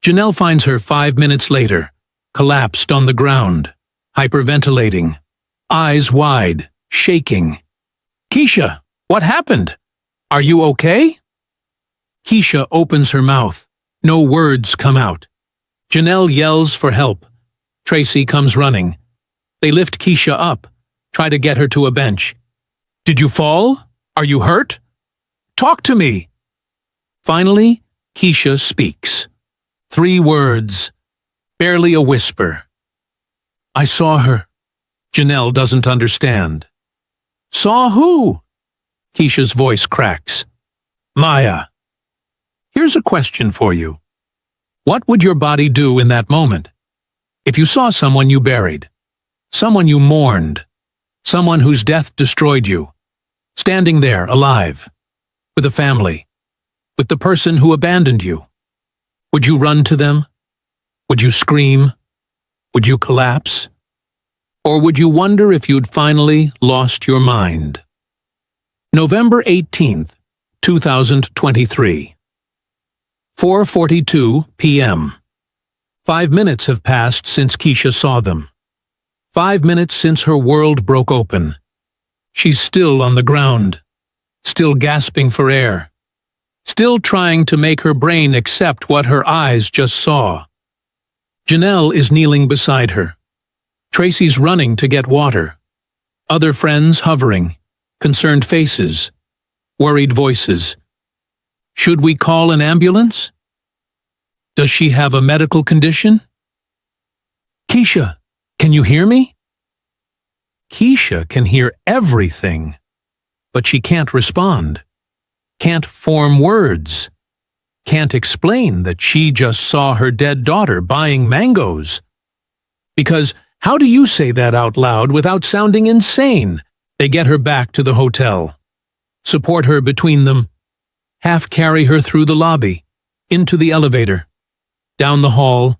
Janelle finds her 5 minutes later, collapsed on the ground, hyperventilating, eyes wide, shaking. Keisha, what happened? Are you okay? Keisha opens her mouth. No words come out. Janelle yells for help. Tracy comes running. They lift Keisha up, try to get her to a bench. Did you fall? Are you hurt? Talk to me. Finally, Keisha speaks. 3 words, barely a whisper. I saw her. Janelle doesn't understand. Saw who? Keisha's voice cracks. Maya. Here's a question for you. What would your body do in that moment? If you saw someone you buried, someone you mourned, someone whose death destroyed you, standing there alive, with a family, with the person who abandoned you, would you run to them? Would you scream? Would you collapse? Or would you wonder if you'd finally lost your mind? November 18th, 2023. 4:42 p.m. 5 minutes have passed since Keisha saw them. 5 minutes since her world broke open. She's still on the ground, still gasping for air, still trying to make her brain accept what her eyes just saw. Janelle is kneeling beside her. Tracy's running to get water. Other friends hovering, concerned faces, worried voices. Should we call an ambulance? Does she have a medical condition? Keisha, can you hear me? Keisha can hear everything, but she can't respond, can't form words, can't explain that she just saw her dead daughter buying mangoes. Because how do you say that out loud without sounding insane? They get her back to the hotel, support her between them, half carry her through the lobby, into the elevator, down the hall,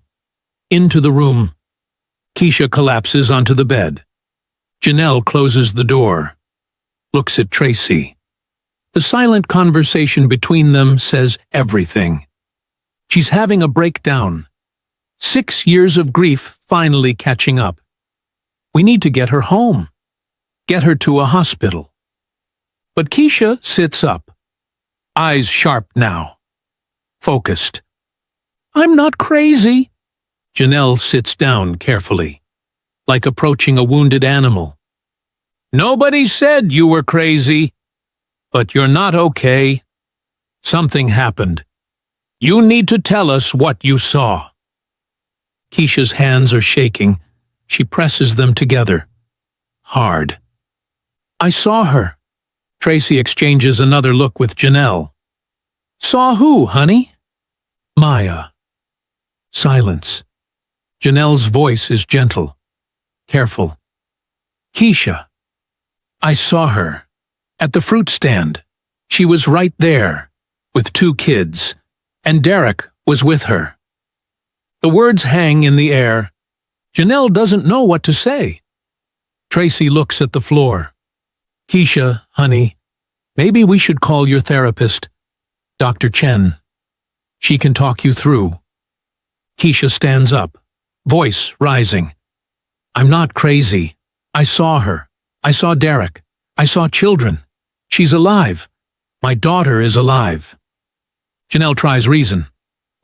into the room. Keisha collapses onto the bed. Janelle closes the door, looks at Tracy. The silent conversation between them says everything. She's having a breakdown. 6 years of grief finally catching up. We need to get her home, get her to a hospital. But Keisha sits up, eyes sharp now, focused. I'm not crazy. Janelle sits down carefully, like approaching a wounded animal. Nobody said you were crazy, but you're not okay. Something happened. You need to tell us what you saw. Keisha's hands are shaking. She presses them together, hard. I saw her. Tracy exchanges another look with Janelle. Saw who, honey? Maya. Silence. Janelle's voice is gentle, careful. Keisha. I saw her. At the fruit stand. She was right there, with 2 kids, and Derek was with her. The words hang in the air. Janelle doesn't know what to say. Tracy looks at the floor. Keisha, honey, maybe we should call your therapist, Dr. Chen. She can talk you through. Keisha stands up, voice rising. I'm not crazy. I saw her. I saw Derek. I saw children. She's alive. My daughter is alive. Janelle tries reason.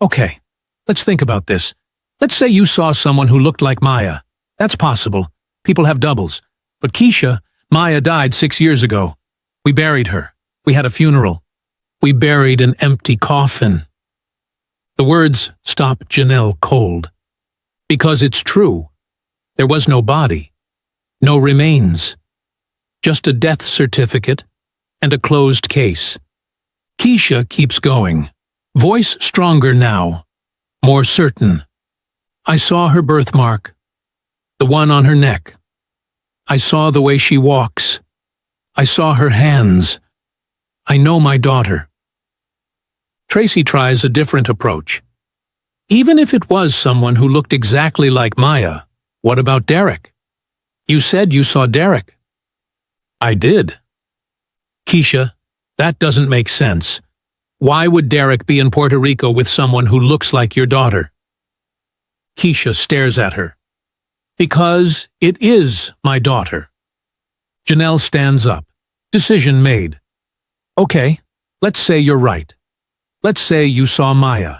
Okay, let's think about this. Let's say you saw someone who looked like Maya. That's possible. People have doubles. But Keisha, Maya died 6 years ago. We buried her. We had a funeral. We buried an empty coffin. The words stop Janelle cold. Because it's true. There was no body. No remains. Just a death certificate and a closed case. Keisha keeps going, voice stronger now, more certain. I saw her birthmark, the one on her neck. I saw the way she walks. I saw her hands. I know my daughter. Tracy tries a different approach. Even if it was someone who looked exactly like Maya, what about Derek? You said you saw Derek. I did. Keisha, that doesn't make sense. Why would Derek be in Puerto Rico with someone who looks like your daughter? Keisha stares at her. Because it is my daughter. Janelle stands up. Decision made. Okay, let's say you're right. Let's say you saw Maya.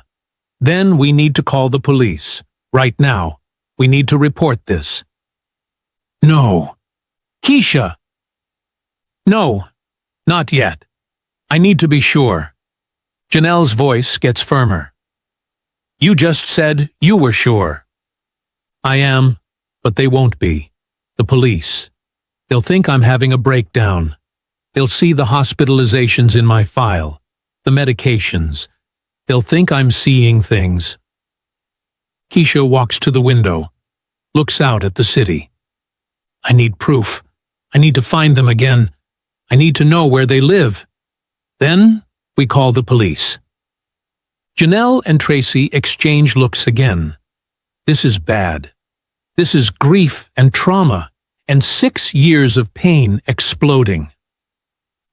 Then we need to call the police. Right now. We need to report this. No. Keisha! No, not yet. I need to be sure. Janelle's voice gets firmer. You just said you were sure. I am, but they won't be. The police. They'll think I'm having a breakdown. They'll see the hospitalizations in my file, the medications. They'll think I'm seeing things. Keisha walks to the window, looks out at the city. I need proof. I need to find them again. I need to know where they live. Then we call the police. Janelle and Tracy exchange looks again. This is bad. This is grief and trauma and 6 years of pain exploding.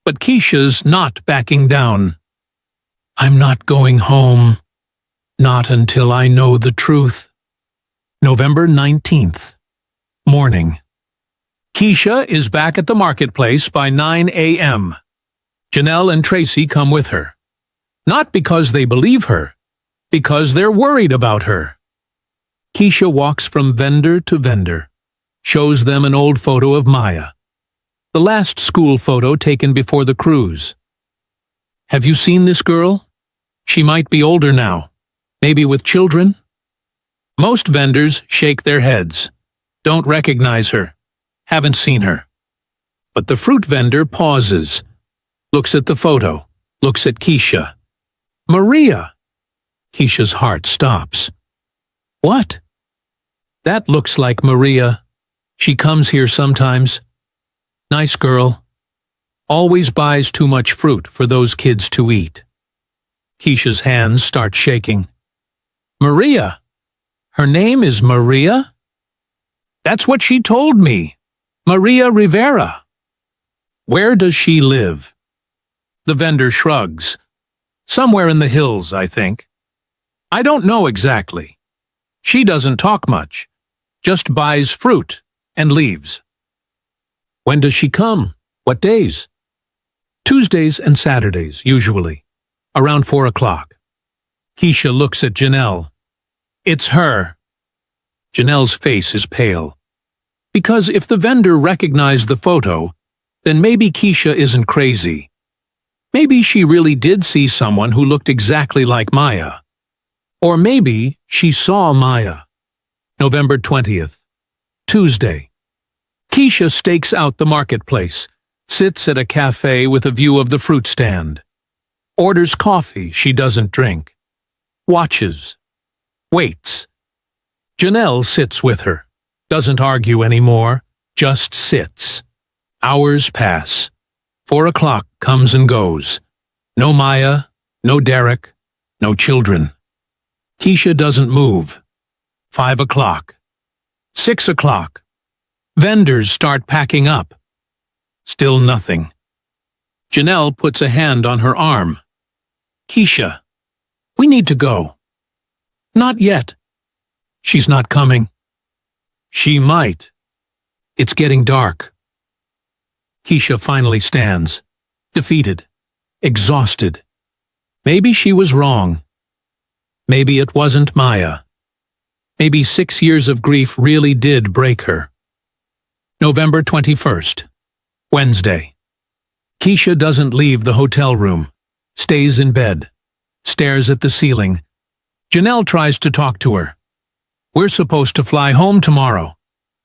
But Keisha's not backing down. I'm not going home. Not until I know the truth. November 19th. Morning. Keisha is back at the marketplace by 9 a.m. Janelle and Tracy come with her. Not because they believe her, because they're worried about her. Keisha walks from vendor to vendor, shows them an old photo of Maya, the last school photo taken before the cruise. Have you seen this girl? She might be older now, maybe with children. Most vendors shake their heads, don't recognize her, haven't seen her. But the fruit vendor pauses, looks at the photo, looks at Keisha. Maria! Keisha's heart stops. What? That looks like Maria. She comes here sometimes. Nice girl. Always buys too much fruit for those kids to eat. Keisha's hands start shaking. Maria? Her name is Maria? That's what she told me. Maria Rivera. Where does she live? The vendor shrugs. Somewhere in the hills, I think. I don't know exactly. She doesn't talk much, just buys fruit and leaves. When does she come? What days? Tuesdays and Saturdays, usually, around 4 o'clock. Keisha looks at Janelle. It's her. Janelle's face is pale. Because if the vendor recognized the photo, then maybe Keisha isn't crazy. Maybe she really did see someone who looked exactly like Maya. Or maybe she saw Maya. November 20th. Tuesday. Keisha stakes out the marketplace, sits at a cafe with a view of the fruit stand. Orders coffee she doesn't drink. Watches. Waits. Janelle sits with her. Doesn't argue anymore, just sits. Hours pass. 4 o'clock comes and goes. No Maya, no Derek, no children. Keisha doesn't move. 5 o'clock. 6 o'clock. Vendors start packing up. Still nothing. Janelle puts a hand on her arm. Keisha, we need to go. Not yet. She's not coming. She might. It's getting dark. Keisha finally stands, defeated, exhausted. Maybe she was wrong. Maybe it wasn't Maya. Maybe 6 years of grief really did break her. November 21st, Wednesday. Keisha doesn't leave the hotel room, stays in bed, stares at the ceiling. Janelle tries to talk to her. We're supposed to fly home tomorrow.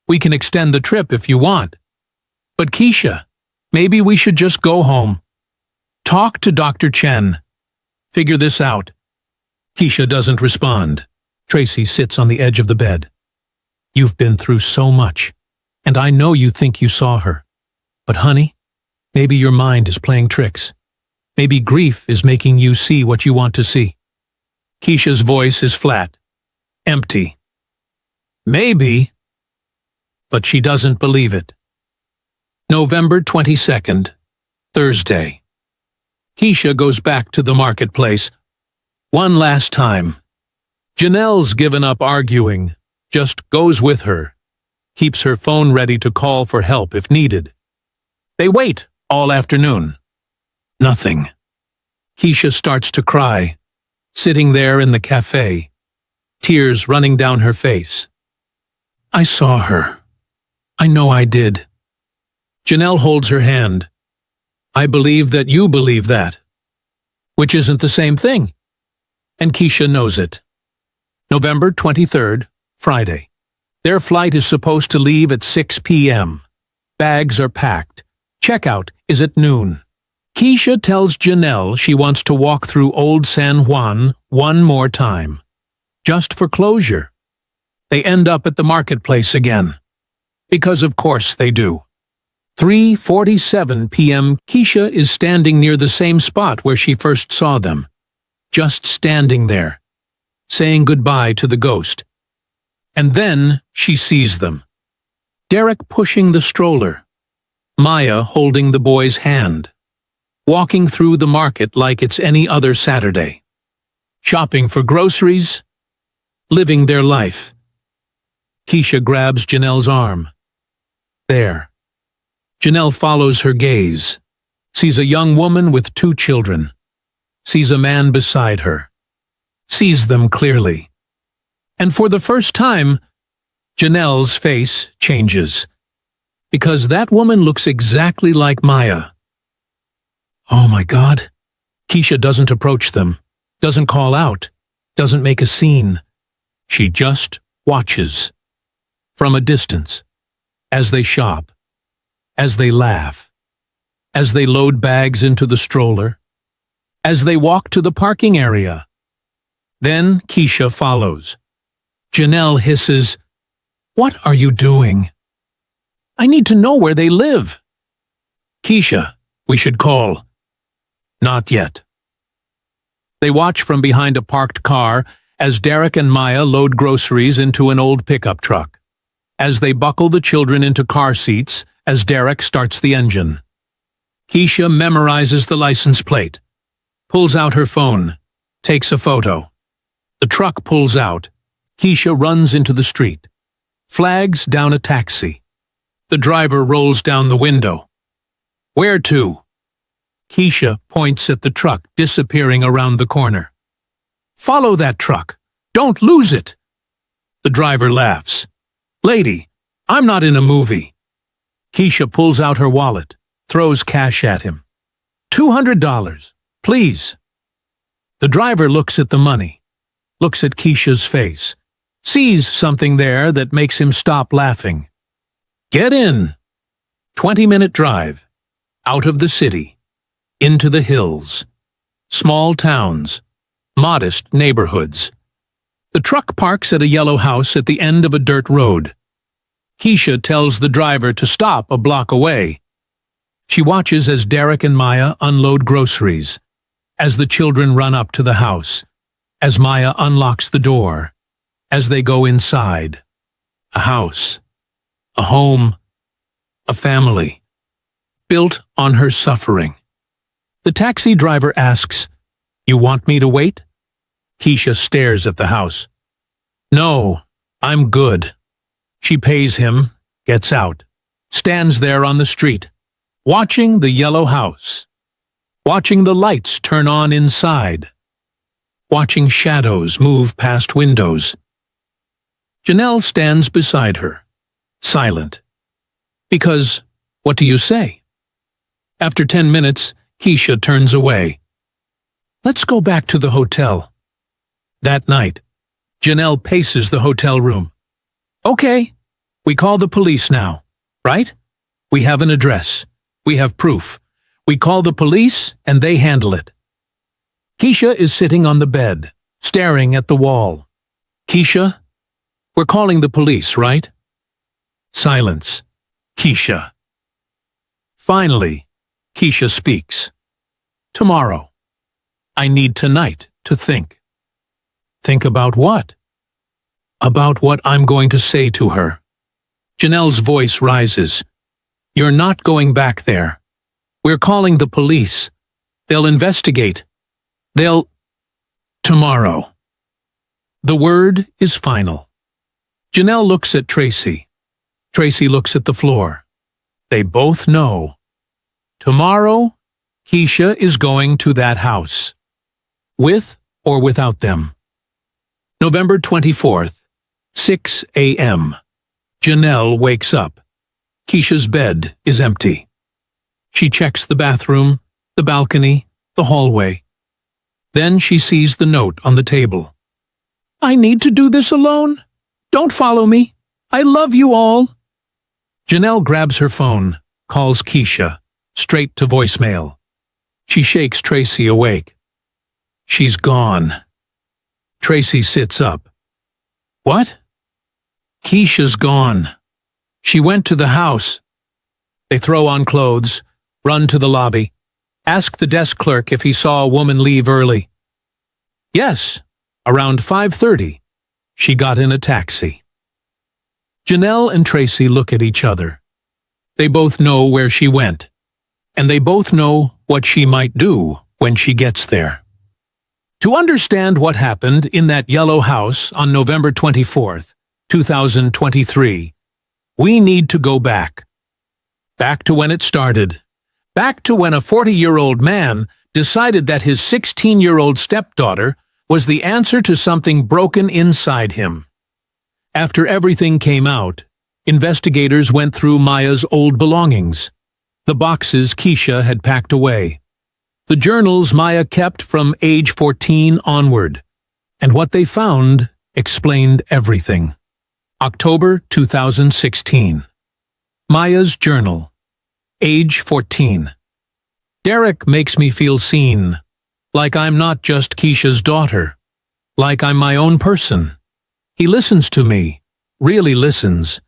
We can extend the trip if you want. But Keisha, maybe we should just go home. Talk to Dr. Chen. Figure this out. Keisha doesn't respond. Tracy sits on the edge of the bed. You've been through so much, and I know you think you saw her. But honey, maybe your mind is playing tricks. Maybe grief is making you see what you want to see. Keisha's voice is flat, empty. Maybe, but she doesn't believe it. November 22nd, Thursday. Keisha goes back to the marketplace. One last time. Janelle's given up arguing, just goes with her, keeps her phone ready to call for help if needed. They wait all afternoon. Nothing. Keisha starts to cry, sitting there in the cafe, tears running down her face. I saw her. I know I did. Janelle holds her hand. I believe that you believe that, which isn't the same thing. And Keisha knows it. November 23rd, Friday. Their flight is supposed to leave at 6 p.m. Bags are packed. Checkout is at noon. Keisha tells Janelle she wants to walk through Old San Juan one more time, just for closure. They end up at the marketplace again. Because of course they do. 3:47 p.m. Keisha is standing near the same spot where she first saw them. Just standing there, saying goodbye to the ghost. And then she sees them. Derek pushing the stroller. Maya holding the boy's hand. Walking through the market like it's any other Saturday. Shopping for groceries. Living their life. Keisha grabs Janelle's arm. There. Janelle follows her gaze. Sees a young woman with 2 children. Sees a man beside her. Sees them clearly. And for the first time, Janelle's face changes. Because that woman looks exactly like Maya. Oh my God. Keisha doesn't approach them, doesn't call out, doesn't make a scene. She just watches. From a distance. As they shop. As they laugh. As they load bags into the stroller. As they walk to the parking area. Then Keisha follows. Janelle hisses, "What are you doing? I need to know where they live." Keisha, we should call. Not yet. They watch from behind a parked car as Derek and Maya load groceries into an old pickup truck. As they buckle the children into car seats as Derek starts the engine. Keisha memorizes the license plate. Pulls out her phone. Takes a photo. The truck pulls out. Keisha runs into the street. Flags down a taxi. The driver rolls down the window. Where to? Keisha points at the truck disappearing around the corner. Follow that truck. Don't lose it. The driver laughs. Lady, I'm not in a movie. Keisha pulls out her wallet, throws cash at him. $200, please. The driver looks at the money, looks at Keisha's face, sees something there that makes him stop laughing. Get in. 20-minute drive. Out of the city. Into the hills. Small towns. Modest neighborhoods. The truck parks at a yellow house at the end of a dirt road. Keisha tells the driver to stop a block away. She watches as Derek and Maya unload groceries, as the children run up to the house, as Maya unlocks the door, as they go inside. A house. A home. A family. Built on her suffering. The taxi driver asks, "You want me to wait?" Keisha stares at the house. "No, I'm good." She pays him, gets out, stands there on the street, watching the yellow house, watching the lights turn on inside, watching shadows move past windows. Janelle stands beside her, silent. Because, what do you say? After 10 minutes, Keisha turns away. Let's go back to the hotel. That night, Janelle paces the hotel room. Okay, we call the police now, right? We have an address. We have proof. We call the police, and they handle it. Keisha is sitting on the bed, staring at the wall. Keisha, we're calling the police, right? Silence. Keisha. Finally, Keisha speaks. Tomorrow. I need tonight to think. Think about what? About what I'm going to say to her. Janelle's voice rises. You're not going back there. We're calling the police. They'll investigate. Tomorrow. The word is final. Janelle looks at Tracy. Tracy looks at the floor. They both know. Tomorrow, Keisha is going to that house. With or without them. November 24th, 6 a.m. Janelle wakes up. Keisha's bed is empty. She checks the bathroom, the balcony, the hallway. Then she sees the note on the table. I need to do this alone. Don't follow me. I love you all. Janelle grabs her phone, calls Keisha, straight to voicemail. She shakes Tracy awake. She's gone. Tracy sits up. What? Keisha's gone. She went to the house. They throw on clothes, run to the lobby, ask the desk clerk if he saw a woman leave early. Yes, around 5:30, she got in a taxi. Janelle and Tracy look at each other. They both know where she went, and they both know what she might do when she gets there. To understand what happened in that yellow house on November 24th, 2023, we need to go back. Back to when it started. Back to when a 40-year-old man decided that his 16-year-old stepdaughter was the answer to something broken inside him. After everything came out, investigators went through Maya's old belongings, the boxes Keisha had packed away, the journals Maya kept from age 14 onward, and what they found explained everything. October 2016. Maya's journal. Age 14. Derek makes me feel seen, like I'm not just Keisha's daughter, like I'm my own person. He listens to me, really listens,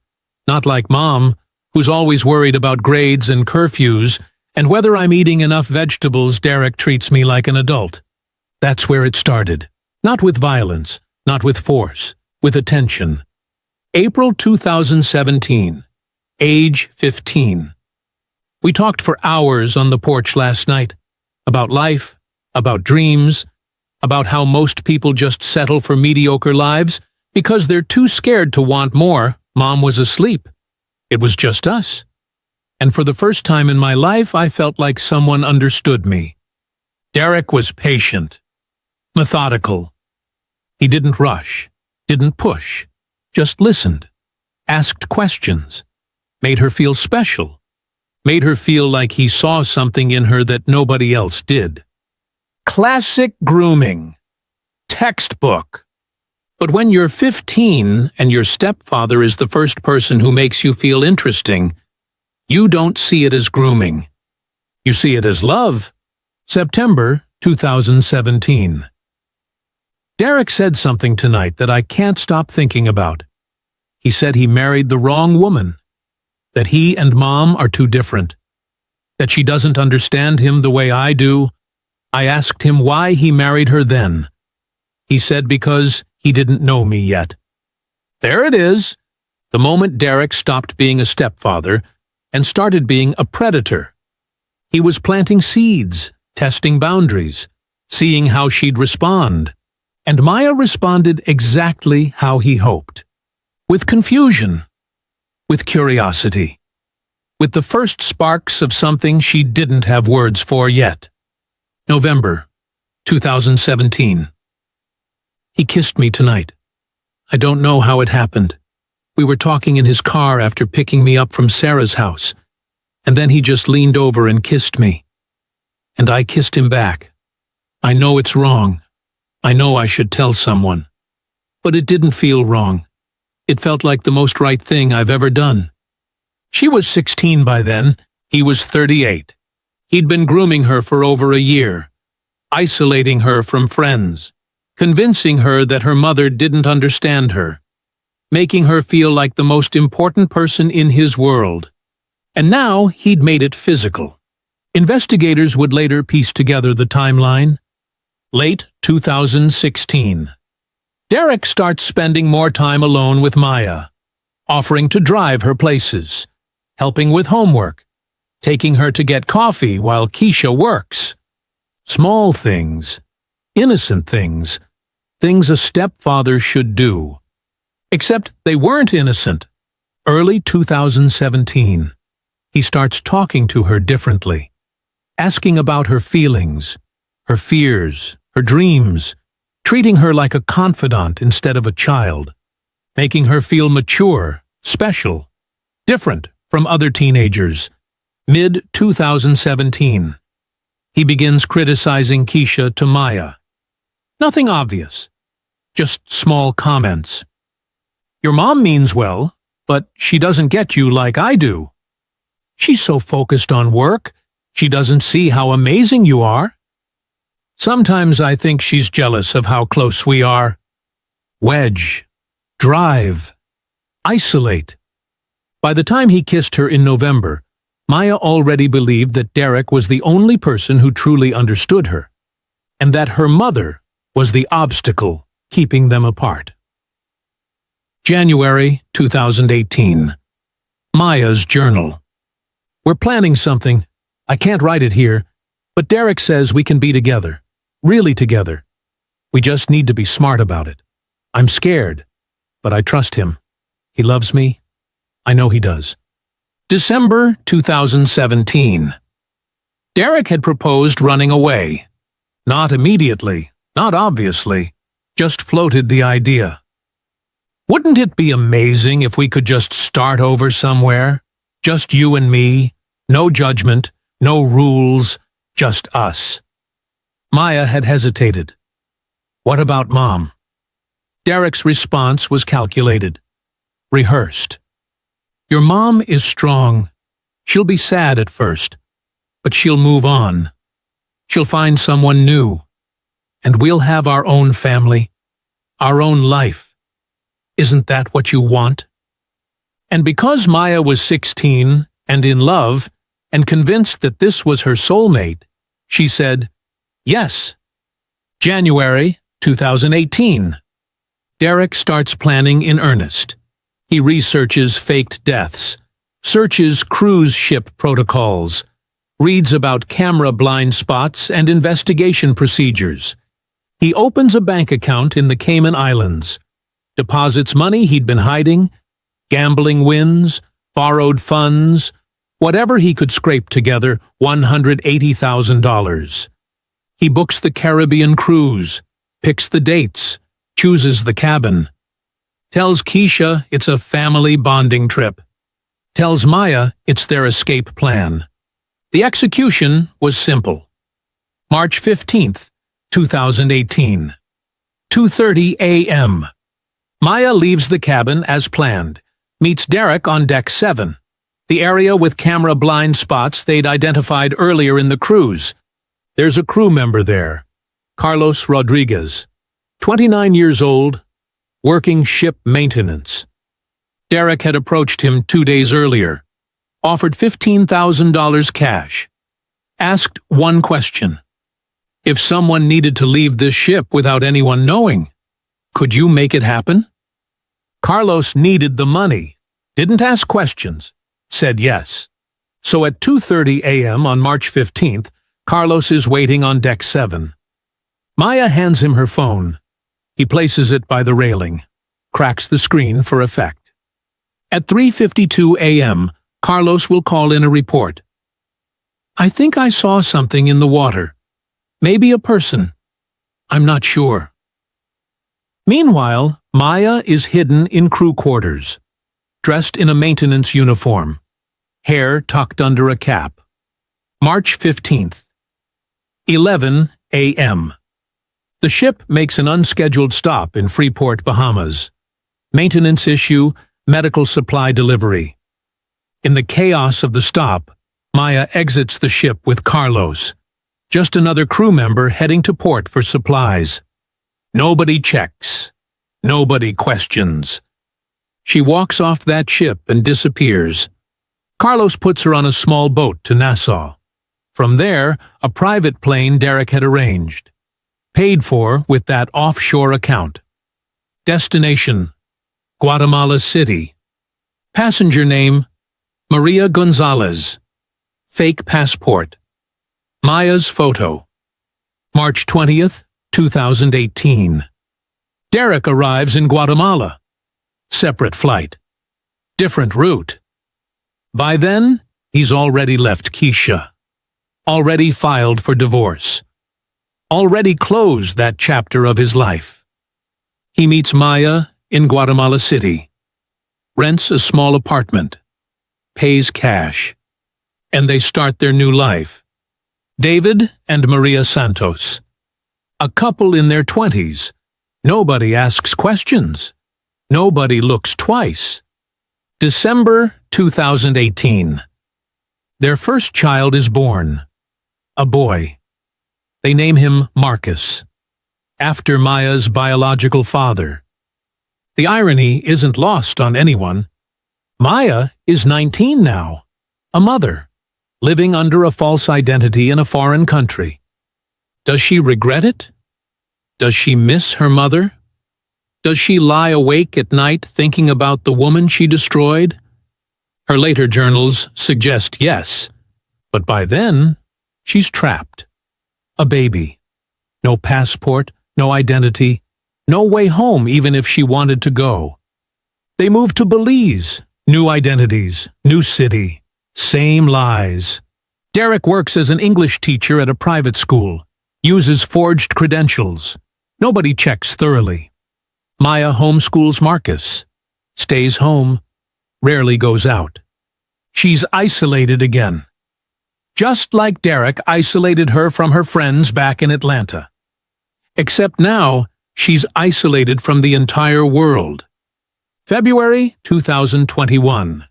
not like Mom, who's always worried about grades and curfews, and whether I'm eating enough vegetables. Derek treats me like an adult. That's where it started. Not with violence, not with force, with attention. April 2017. Age 15. We talked for hours on the porch last night, about life, about dreams, about how most people just settle for mediocre lives because they're too scared to want more. Mom was asleep. It was just us. And for the first time in my life, I felt like someone understood me. Derek was patient, methodical. He didn't rush, didn't push, just listened, asked questions, made her feel special, made her feel like he saw something in her that nobody else did. Classic grooming. Textbook. But when you're 15 and your stepfather is the first person who makes you feel interesting, you don't see it as grooming. You see it as love. September 2017. Derek said something tonight that I can't stop thinking about. He said he married the wrong woman, that he and Mom are too different, that she doesn't understand him the way I do. I asked him why he married her then. He said because he didn't know me yet. There it is, the moment Derek stopped being a stepfather and started being a predator. He was planting seeds, testing boundaries, seeing how she'd respond. And Maya responded exactly how he hoped. With confusion, with curiosity, with the first sparks of something she didn't have words for yet. November 2017. He kissed me tonight. I don't know how it happened. We were talking in his car after picking me up from Sarah's house, and then he just leaned over and kissed me. And I kissed him back. I know it's wrong. I know I should tell someone. But it didn't feel wrong. It felt like the most right thing I've ever done. She was 16 by then. He was 38. He'd been grooming her for over a year, isolating her from friends, convincing her that her mother didn't understand her, making her feel like the most important person in his world. And now he'd made it physical. Investigators would later piece together the timeline. Late 2016. Derek starts spending more time alone with Maya, offering to drive her places, helping with homework, taking her to get coffee while Keisha works. Small things, innocent things, things a stepfather should do. Except they weren't innocent. Early 2017. He starts talking to her differently, asking about her feelings, her fears, her dreams, treating her like a confidant instead of a child, making her feel mature, special, different from other teenagers. Mid-2017. He begins criticizing Keisha to Maya. Nothing obvious, just small comments. Your mom means well, but she doesn't get you like I do. She's so focused on work, she doesn't see how amazing you are. Sometimes I think she's jealous of how close we are. Wedge, drive, isolate. By the time he kissed her in November, Maya already believed that Derek was the only person who truly understood her, and that her mother was the obstacle keeping them apart. January 2018. Maya's journal. We're planning something. I can't write it here, but Derek says we can be together, really together. We just need to be smart about it. I'm scared, but I trust him. He loves me. I know he does. December 2017. Derek had proposed running away. Not immediately, not obviously, just floated the idea. Wouldn't it be amazing if we could just start over somewhere? Just you and me, no judgment, no rules, just us. Maya had hesitated. What about Mom? Derek's response was calculated, rehearsed. Your mom is strong. She'll be sad at first, but she'll move on. She'll find someone new, and we'll have our own family, our own life. Isn't that what you want? And because Maya was 16 and in love and convinced that this was her soulmate, she said, yes. January 2018. Derek starts planning in earnest. He researches faked deaths, searches cruise ship protocols, reads about camera blind spots and investigation procedures. He opens a bank account in the Cayman Islands, deposits money he'd been hiding, gambling wins, borrowed funds, whatever he could scrape together, $180,000. He books the Caribbean cruise, picks the dates, chooses the cabin. Tells Keisha it's a family bonding trip. Tells Maya it's their escape plan. The execution was simple. March 15th, 2018. 2:30 a.m. Maya leaves the cabin as planned, meets Derek on deck 7, the area with camera blind spots they'd identified earlier in the cruise. There's a crew member there, Carlos Rodriguez, 29 years old, working ship maintenance. Derek had approached him 2 days earlier, offered $15,000 cash, asked one question. If someone needed to leave this ship without anyone knowing, could you make it happen? Carlos needed the money, didn't ask questions, said yes. So at 2:30 a.m. on March 15th, Carlos is waiting on deck 7. Maya hands him her phone. He places it by the railing, cracks the screen for effect. At 3:52 a.m., Carlos will call in a report. I think I saw something in the water. Maybe a person. I'm not sure. Meanwhile, Maya is hidden in crew quarters, dressed in a maintenance uniform, hair tucked under a cap. March 15th. 11 a.m. The ship makes an unscheduled stop in Freeport, Bahamas. Maintenance issue, medical supply delivery. In the chaos of the stop, Maya exits the ship with Carlos, just another crew member heading to port for supplies. Nobody checks. Nobody questions. She walks off that ship and disappears. Carlos puts her on a small boat to Nassau. From there, a private plane Derek had arranged. Paid for with that offshore account. Destination: Guatemala City. Passenger name: Maria Gonzalez. Fake passport. Maya's photo. March 20th, 2018. Derek arrives in Guatemala. Separate flight. Different route. By then, he's already left Keisha. Already filed for divorce. Already closed that chapter of his life. He meets Maya in Guatemala City. Rents a small apartment. Pays cash. And they start their new life. David and Maria Santos. A couple in their 20s. Nobody asks questions. Nobody looks twice. December 2018. Their first child is born. A boy. They name him Marcus, after Maya's biological father. The irony isn't lost on anyone. Maya is 19 now, a mother, living under a false identity in a foreign country. Does she regret it? Does she miss her mother? Does she lie awake at night thinking about the woman she destroyed? Her later journals suggest yes, but by then, she's trapped. A baby. No passport, no identity, no way home even if she wanted to go. They move to Belize. New identities, new city, same lies. Derek works as an English teacher at a private school, uses forged credentials. Nobody checks thoroughly. Maya homeschools Marcus, stays home, rarely goes out. She's isolated again. Just like Derek isolated her from her friends back in Atlanta. Except now, she's isolated from the entire world. February 2021.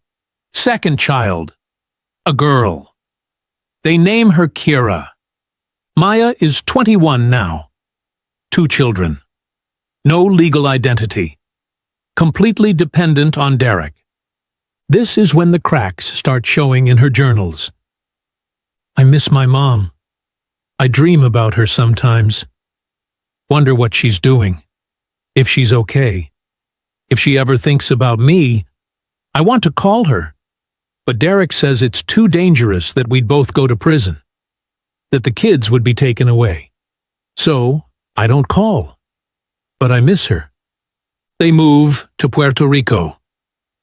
Second child. A girl. They name her Kira. Maya is 21 now. 2 children. No legal identity. Completely dependent on Derek. This is when the cracks start showing in her journals. I miss my mom. I dream about her sometimes. Wonder what she's doing. If she's okay. If she ever thinks about me, I want to call her. But Derek says it's too dangerous that we'd both go to prison. That the kids would be taken away. So, I don't call. But I miss her. They move to Puerto Rico.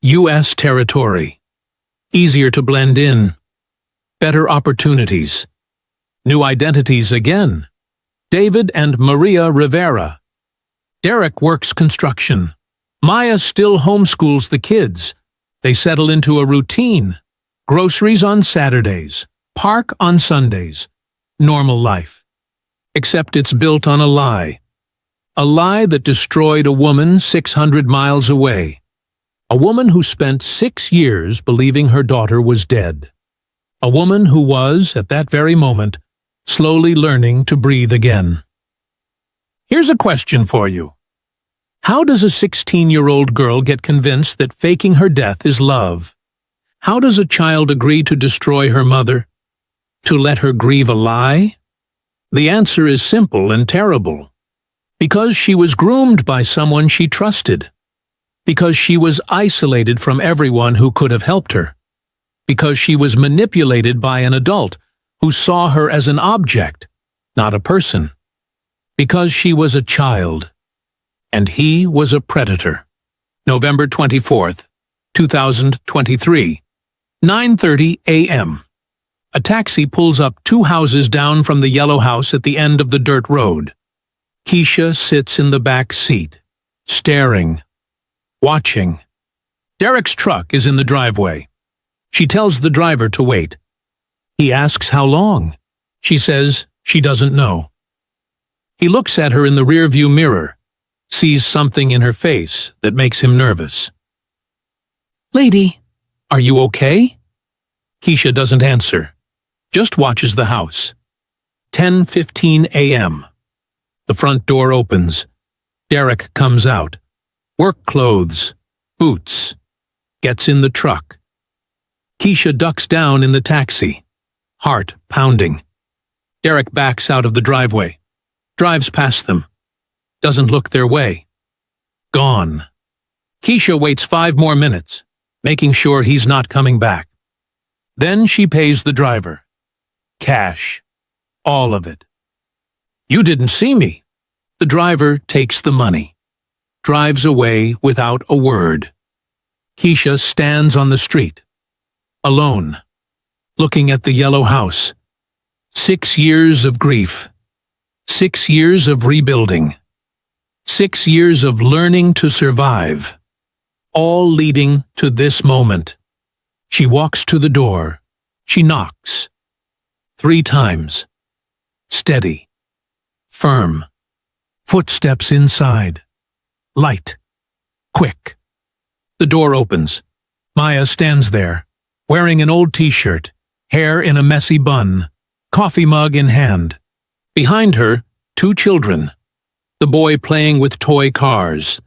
U.S. territory. Easier to blend in. Better opportunities. New identities again. David and Maria Rivera. Derek works construction. Maya still homeschools the kids. They settle into a routine. Groceries on Saturdays. Park on Sundays. Normal life. Except it's built on a lie. A lie that destroyed a woman 600 miles away. A woman who spent 6 years believing her daughter was dead. A woman who was, at that very moment, slowly learning to breathe again. Here's a question for you. How does a 16-year-old girl get convinced that faking her death is love? How does a child agree to destroy her mother? To let her grieve a lie? The answer is simple and terrible. Because she was groomed by someone she trusted. Because she was isolated from everyone who could have helped her. Because she was manipulated by an adult who saw her as an object, not a person. Because she was a child. And he was a predator. November 24th, 2023, 9:30 a.m. A taxi pulls up 2 houses down from the yellow house at the end of the dirt road. Keisha sits in the back seat, staring, watching. Derek's truck is in the driveway. She tells the driver to wait. He asks how long. She says she doesn't know. He looks at her in the rearview mirror, sees something in her face that makes him nervous. "Lady, are you okay?" Keisha doesn't answer, just watches the house. 10:15 a.m. The front door opens. Derek comes out. Work clothes, boots. Gets in the truck. Keisha ducks down in the taxi, heart pounding. Derek backs out of the driveway, drives past them, doesn't look their way. Gone. Keisha waits 5 more minutes, making sure he's not coming back. Then she pays the driver. Cash. All of it. You didn't see me. The driver takes the money, drives away without a word. Keisha stands on the street, alone, looking at the yellow house. 6 years of grief. 6 years of rebuilding. 6 years of learning to survive. All leading to this moment. She walks to the door. She knocks. 3 times. Steady. Firm. Footsteps inside. Light. Quick. The door opens. Maya stands there, wearing an old t-shirt, hair in a messy bun, coffee mug in hand. Behind her, 2 children. The boy playing with toy cars.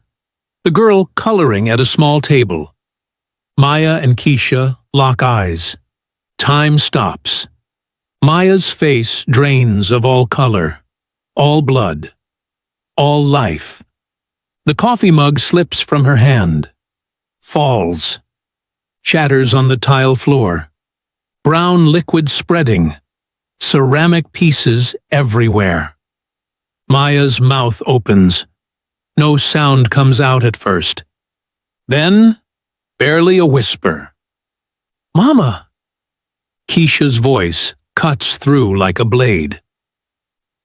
The girl coloring at a small table. Maya and Keisha lock eyes. Time stops. Maya's face drains of all color, all blood, all life. The coffee mug slips from her hand. Falls. Shatters on the tile floor. Brown liquid spreading. Ceramic pieces everywhere. Maya's mouth opens. No sound comes out at first. Then, barely a whisper. Mama! Keisha's voice cuts through like a blade.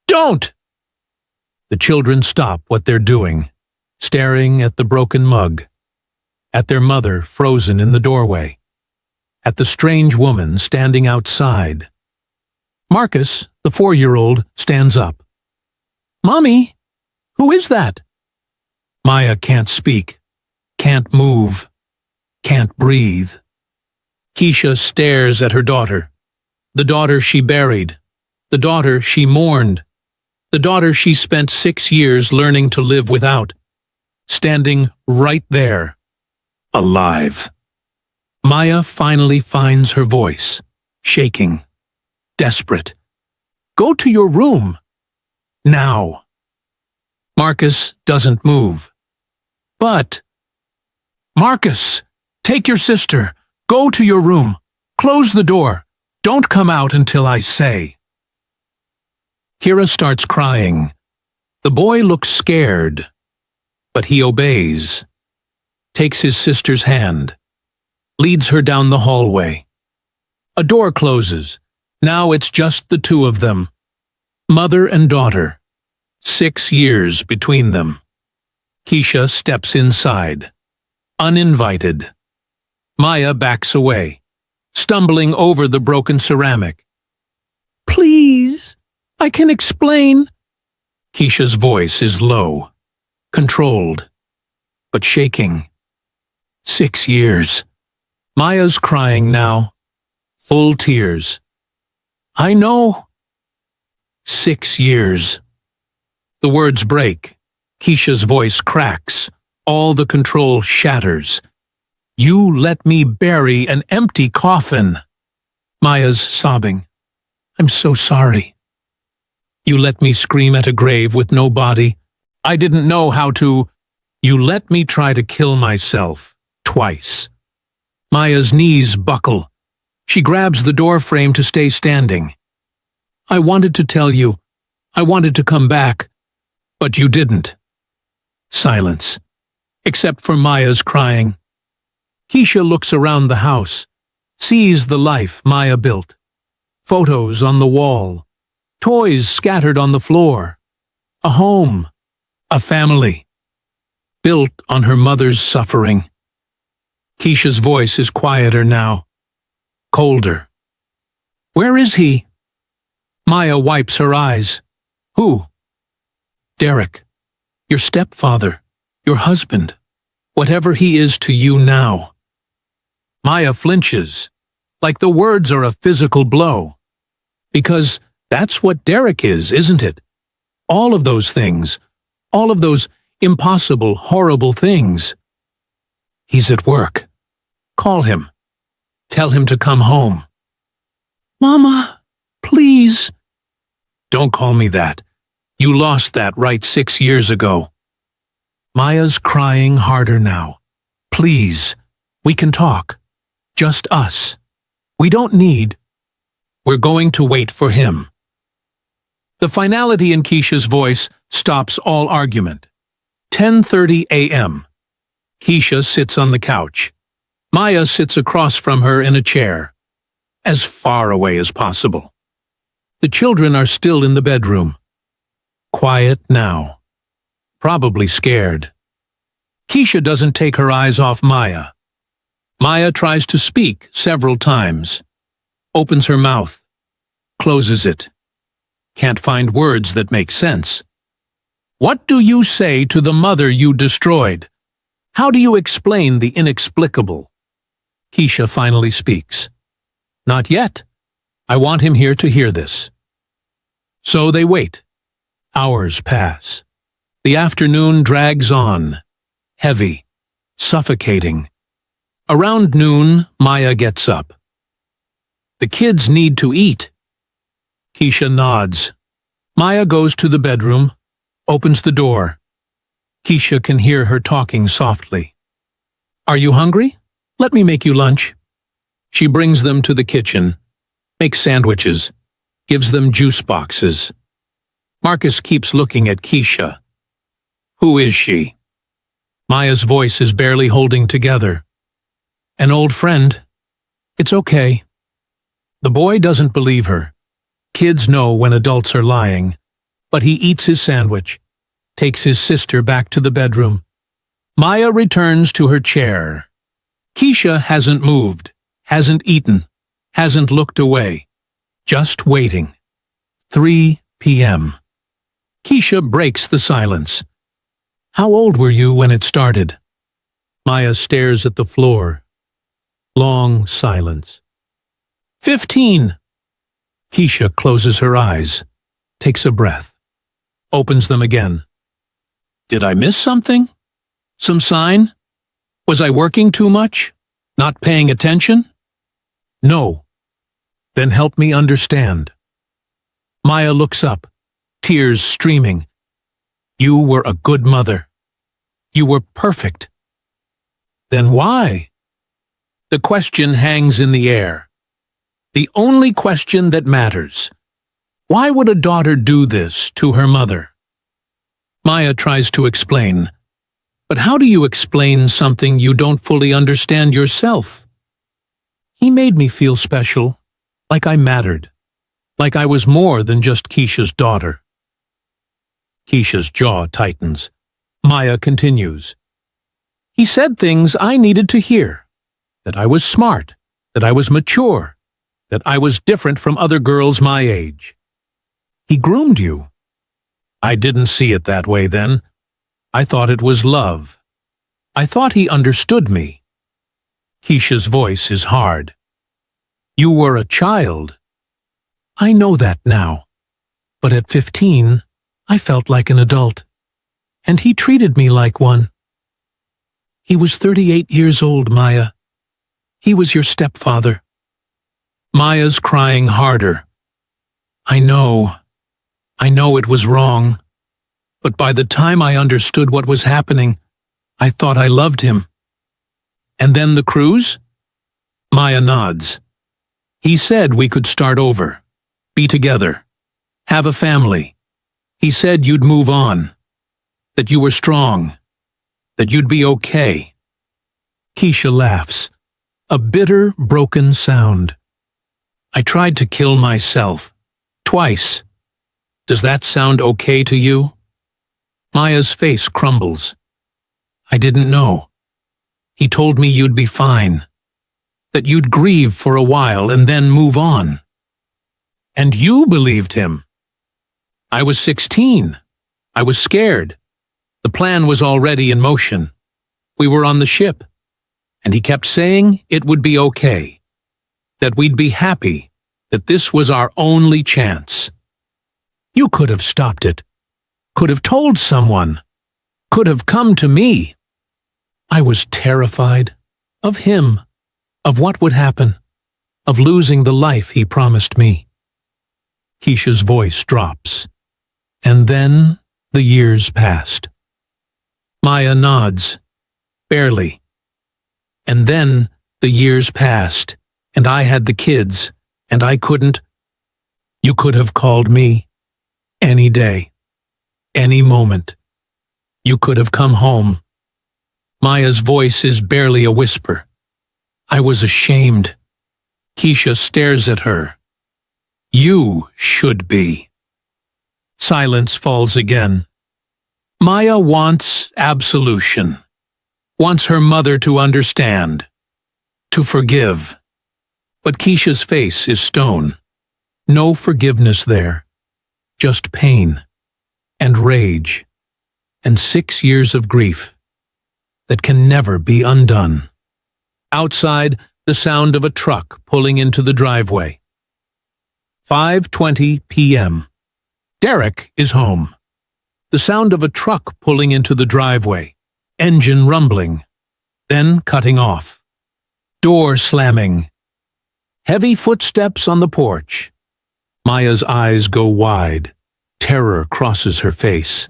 Don't! The children stop what they're doing, staring at the broken mug, at their mother frozen in the doorway, at the strange woman standing outside. Marcus, the 4-year-old, stands up. Mommy, who is that? Maya can't speak, can't move, can't breathe. Keisha stares at her daughter, the daughter she buried, the daughter she mourned, the daughter she spent 6 years learning to live without, standing right there, alive. Maya finally finds her voice, shaking, desperate. Go to your room. Now. Marcus doesn't move. But, Marcus, take your sister. Go to your room. Close the door. Don't come out until I say. Kira starts crying. The boy looks scared, but he obeys. Takes his sister's hand. Leads her down the hallway. A door closes. Now it's just the 2 of them. Mother and daughter. 6 years between them. Keisha steps inside. Uninvited. Maya backs away, stumbling over the broken ceramic. Please, I can explain. Keisha's voice is low, controlled, but shaking. 6 years. Maya's crying now, full tears. I know. 6 years. The words break. Keisha's voice cracks. All the control shatters. You let me bury an empty coffin. Maya's sobbing. I'm so sorry. You let me scream at a grave with no body. I didn't know how to. You let me try to kill myself. Twice. Maya's knees buckle. She grabs the door frame to stay standing. I wanted to tell you. I wanted to come back. But you didn't. Silence. Except for Maya's crying. Keisha looks around the house, sees the life Maya built. Photos on the wall. Toys scattered on the floor. A home. A family. Built on her mother's suffering. Keisha's voice is quieter now. Colder. Where is he? Maya wipes her eyes. Who? Derek. Your stepfather. Your husband. Whatever he is to you now. Maya flinches. like the words are a physical blow. Because that's what Derek is, isn't it? All of those things. All of those impossible, horrible things. He's at work. Call him. Tell him to come home. Mama, please. Don't call me that. You lost that right 6 years ago. Maya's crying harder now. Please, we can talk. Just us. We don't need. We're going to wait for him. The finality in Keisha's voice stops all argument. 10:30 a.m. Keisha sits on the couch. Maya sits across from her in a chair, as far away as possible. The children are still in the bedroom. Quiet now. Probably scared. Keisha doesn't take her eyes off Maya. Maya tries to speak several times. Opens her mouth. Closes it. Can't find words that make sense. What do you say to the mother you destroyed? How do you explain the inexplicable? Keisha finally speaks. Not yet. I want him here to hear this. So they wait. Hours pass. The afternoon drags on. Heavy. Suffocating. Around noon, Maya gets up. The kids need to eat. Keisha nods. Maya goes to the bedroom, opens the door. Keisha can hear her talking softly. Are you hungry? Let me make you lunch. She brings them to the kitchen, makes sandwiches, gives them juice boxes. Marcus keeps looking at Keisha. Who is she? Maya's voice is barely holding together. An old friend. It's okay. The boy doesn't believe her. Kids know when adults are lying. But he eats his sandwich, takes his sister back to the bedroom. Maya returns to her chair. Keisha hasn't moved, hasn't eaten, hasn't looked away. Just waiting. 3 p.m. Keisha breaks the silence. How old were you when it started? Maya stares at the floor. Long silence. 15. Keisha closes her eyes, takes a breath, opens them again. Did I miss something? Some sign? Was I working too much? Not paying attention? No. Then help me understand. Maya looks up, tears streaming. You were a good mother. You were perfect. Then why? The question hangs in the air. The only question that matters. Why would a daughter do this to her mother? Maya tries to explain. But how do you explain something you don't fully understand yourself? He made me feel special, like I mattered, like I was more than just Keisha's daughter. Keisha's jaw tightens. Maya continues. He said things I needed to hear, that I was smart, that I was mature, that I was different from other girls my age. He groomed you. I didn't see it that way then. I thought it was love. I thought he understood me. Keisha's voice is hard. You were a child. I know that now. But at 15, I felt like an adult. And he treated me like one. He was 38 years old, Maya. He was your stepfather. Maya's crying harder. I know it was wrong. But by the time I understood what was happening, I thought I loved him. And then the cruise? Maya nods. He said we could start over, be together, have a family. He said you'd move on, that you were strong, that you'd be okay. Keisha laughs, a bitter, broken sound. I tried to kill myself, twice. Does that sound okay to you? Maya's face crumbles. I didn't know. He told me you'd be fine, that you'd grieve for a while and then move on. And you believed him. I was 16. I was scared. The plan was already in motion. We were on the ship, and he kept saying it would be okay. that we'd be happy, that this was our only chance. You could have stopped it, could have told someone, could have come to me. I was terrified of him, of what would happen, of losing the life he promised me. Keisha's voice drops, and then the years passed. Maya nods, barely. And then the years passed, and I had the kids, and I couldn't. You could have called me any day, any moment. You could have come home. Maya's voice is barely a whisper. I was ashamed. Keisha stares at her. You should be. Silence falls again. Maya wants absolution, wants her mother to understand, to forgive. But Keisha's face is stone. No forgiveness there, just pain and rage and 6 years of grief that can never be undone. Outside, the sound of a truck pulling into the driveway. 5:20 p.m. Derek is home. The sound of a truck pulling into the driveway, engine rumbling, then cutting off. Door slamming. Heavy footsteps on the porch. Maya's eyes go wide. Terror crosses her face.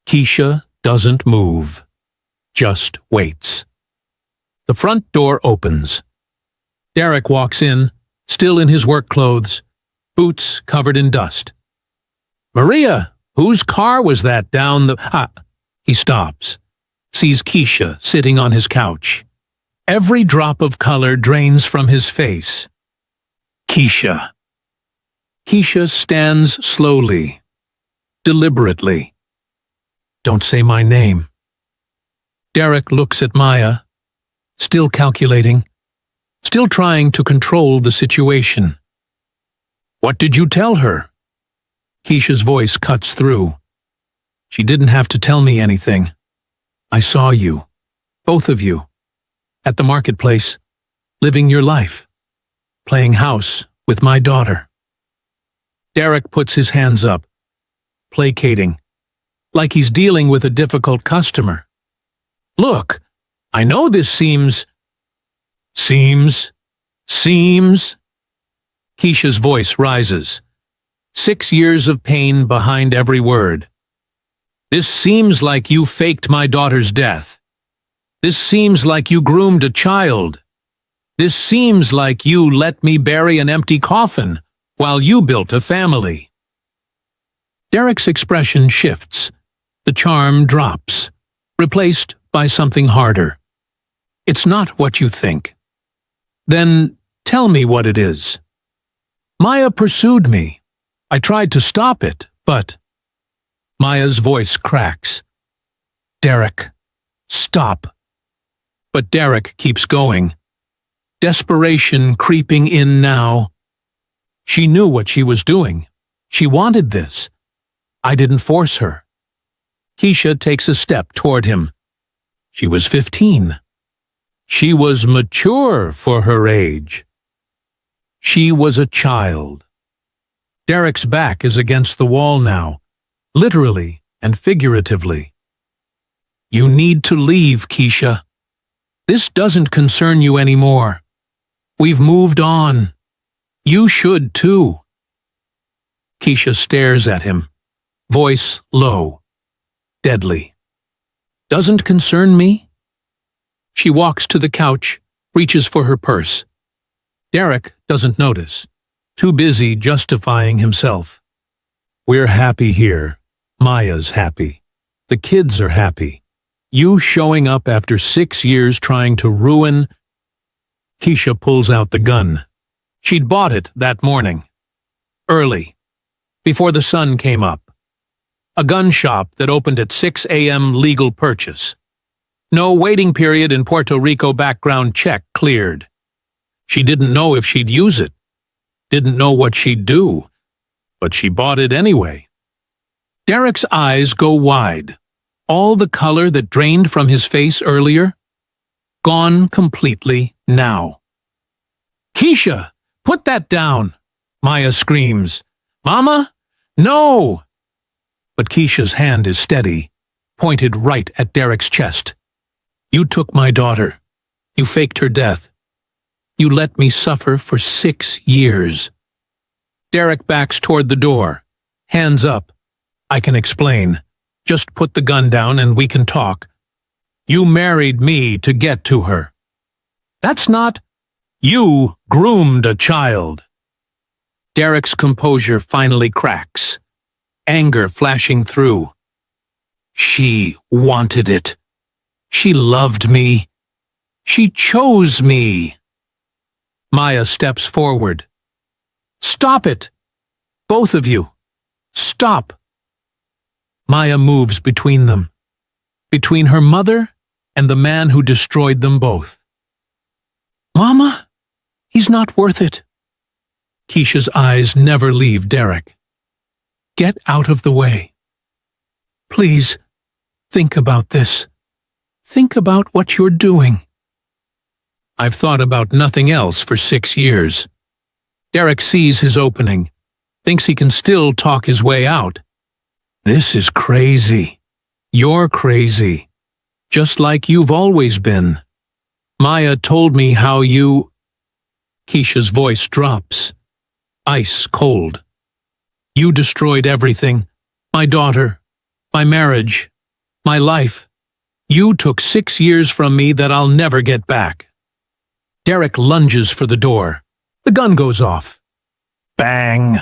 Keisha doesn't move, just waits. The front door opens. Derek walks in, still in his work clothes, boots covered in dust. Maria, whose car was that down the... He stops, sees Keisha sitting on his couch. Every drop of color drains from his face. Keisha. Keisha stands slowly, deliberately. Don't say my name. Derek looks at Maya, still calculating, still trying to control the situation. What did you tell her? Keisha's voice cuts through. She didn't have to tell me anything. I saw you, both of you, at the marketplace, living your life, playing house with my daughter. Derek puts his hands up, placating, like he's dealing with a difficult customer. Look, I know this seems... Seems? Keisha's voice rises. 6 years of pain behind every word. This seems like you faked my daughter's death. This seems like you groomed a child. This seems like you let me bury an empty coffin while you built a family. Derek's expression shifts. The charm drops, replaced by something harder. It's not what you think. Then tell me what it is. Maya pursued me. I tried to stop it, but... Maya's voice cracks. Derek, stop. But Derek keeps going. Desperation creeping in now. She knew what she was doing. She wanted this. I didn't force her. Keisha takes a step toward him. She was 15. She was mature for her age. She was a child. Derek's back is against the wall now, literally and figuratively. You need to leave, Keisha. This doesn't concern you anymore. We've moved on. You should too. Keisha stares at him, voice low, deadly. Doesn't concern me? She walks to the couch, reaches for her purse. Derek doesn't notice, too busy justifying himself. We're happy here. Maya's happy. The kids are happy. You showing up after 6 years trying to ruin... Keisha pulls out the gun. She'd bought it that morning. Early. Before the sun came up. A gun shop that opened at 6 a.m. legal purchase. No waiting period in Puerto Rico background check cleared. She didn't know if she'd use it. Didn't know what she'd do. But she bought it anyway. Derek's eyes go wide. All the color that drained from his face earlier, gone completely now. Keisha! Put that down! Maya screams. Mama? No! But Keisha's hand is steady, pointed right at Derek's chest. You took my daughter. You faked her death. You let me suffer for 6 years. Derek backs toward the door, hands up. I can explain. Just put the gun down and we can talk. You married me to get to her. That's not... You groomed a child. Derek's composure finally cracks, anger flashing through. She wanted it. She loved me. She chose me. Maya steps forward. Stop it! Both of you. Stop! Maya moves between them, between her mother and the man who destroyed them both. Mama, he's not worth it. Keisha's eyes never leave Derek. Get out of the way. Please, think about this. Think about what you're doing. I've thought about nothing else for 6 years. Derek sees his opening, thinks he can still talk his way out. This is crazy. You're crazy. Just like you've always been. Maya told me how you... Keisha's voice drops. Ice cold. You destroyed everything. My daughter. My marriage. My life. You took 6 years from me that I'll never get back. Derek lunges for the door. The gun goes off. Bang!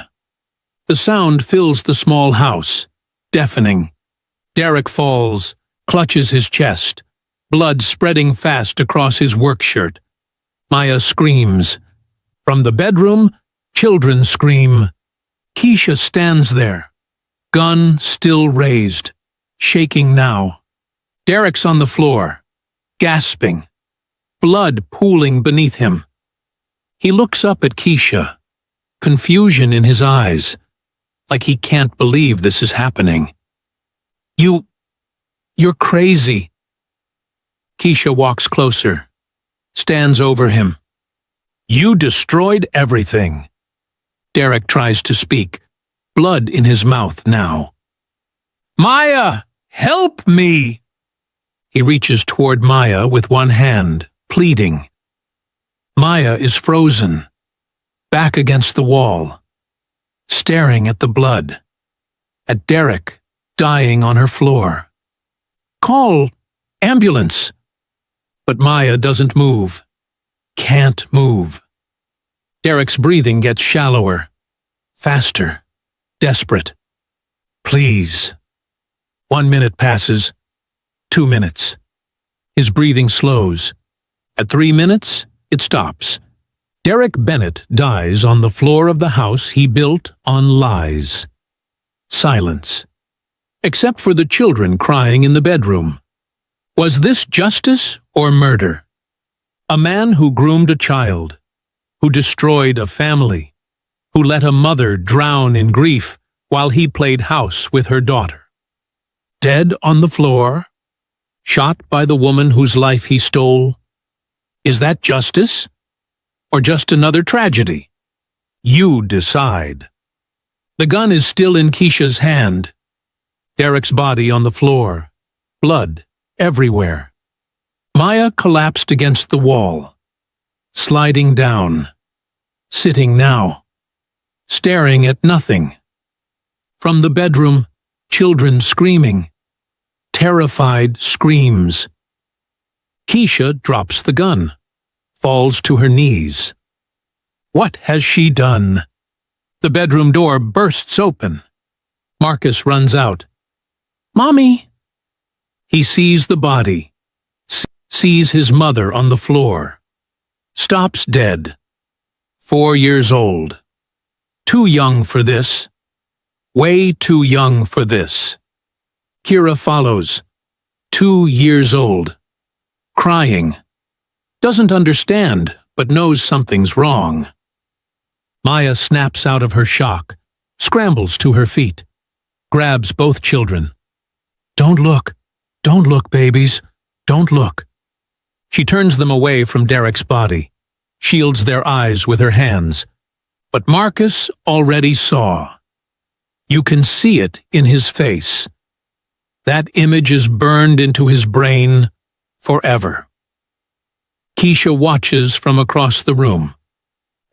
The sound fills the small house, deafening. Derek falls, clutches his chest, blood spreading fast across his work shirt. Maya screams. From the bedroom, children scream. Keisha stands there, gun still raised, shaking now. Derek's on the floor, gasping, blood pooling beneath him. He looks up at Keisha, confusion in his eyes, like he can't believe this is happening. You're crazy. Keisha walks closer, stands over him. You destroyed everything. Derek tries to speak, blood in his mouth now. Maya, help me! He reaches toward Maya with one hand, pleading. Maya is frozen, back against the wall, staring at the blood, at Derek dying on her floor. Call ambulance! But Maya doesn't move, can't move. Derek's breathing gets shallower, faster, desperate. Please. 1 minute passes, 2 minutes. His breathing slows. At 3 minutes, it stops. Derek Bennett dies on the floor of the house he built on lies. Silence. Except for the children crying in the bedroom. Was this justice or murder? A man who groomed a child, who destroyed a family, who let a mother drown in grief while he played house with her daughter. Dead on the floor, shot by the woman whose life he stole. Is that justice? Or just another tragedy? You decide. The gun is still in Keisha's hand. Derek's body on the floor, blood everywhere. Maya collapsed against the wall, sliding down, sitting now, staring at nothing. From the bedroom, children screaming, terrified screams. Keisha drops the gun, falls to her knees. What has she done? The bedroom door bursts open. Marcus runs out. Mommy! He sees the body, sees his mother on the floor, stops dead. 4 years old. Too young for this. Way too young for this. Kira follows. 2 years old. Crying. Doesn't understand, but knows something's wrong. Maya snaps out of her shock, scrambles to her feet, grabs both children. Don't look. Don't look, babies. Don't look. She turns them away from Derek's body, shields their eyes with her hands, But Marcus already saw. You can see it in his face. That image is burned into his brain forever. Keisha watches from across the room,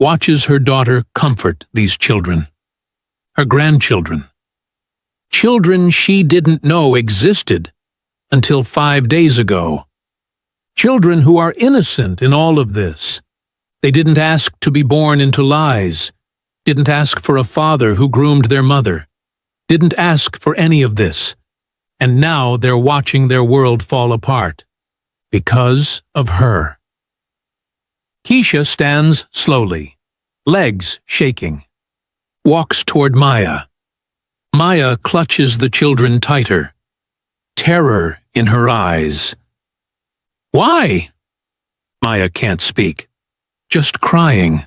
watches her daughter comfort these children, her grandchildren, children she didn't know existed until 5 days ago, children who are innocent in all of this. They didn't ask to be born into lies, didn't ask for a father who groomed their mother, didn't ask for any of this, and now they're watching their world fall apart because of her. Keisha stands slowly, legs shaking, walks toward Maya. Maya clutches the children tighter, terror in her eyes. Why? Maya can't speak, just crying,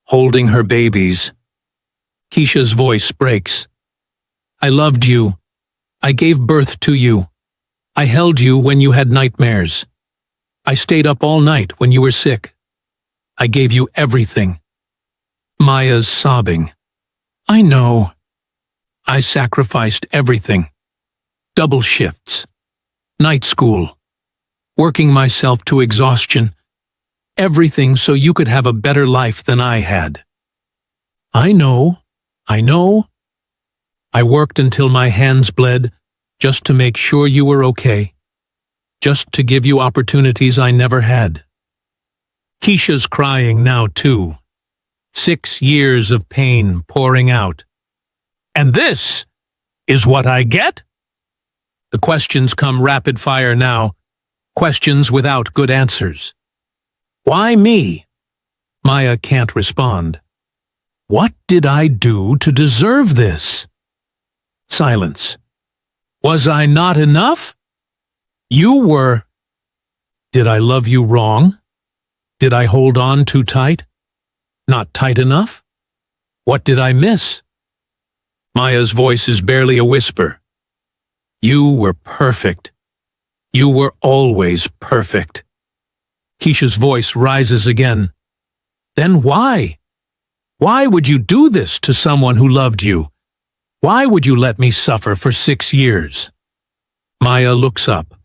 holding her babies. Keisha's voice breaks. I loved you. I gave birth to you. I held you when you had nightmares. I stayed up all night when you were sick. I gave you everything. Maya's sobbing. I know. I sacrificed everything. Double shifts. Night school. Working myself to exhaustion. Everything so you could have a better life than I had. I know. I know. I worked until my hands bled just to make sure you were okay. Just to give you opportunities I never had. Keisha's crying now, too. 6 years of pain pouring out. And this is what I get? The questions come rapid fire now. Questions without good answers. Why me? Maya can't respond. What did I do to deserve this? Silence. Was I not enough? You were. Did I love you wrong? Did I hold on too tight? Not tight enough? What did I miss? Maya's voice is barely a whisper. You were perfect. You were always perfect. Keisha's voice rises again. Then why? Why would you do this to someone who loved you? Why would you let me suffer for 6 years? Maya looks up,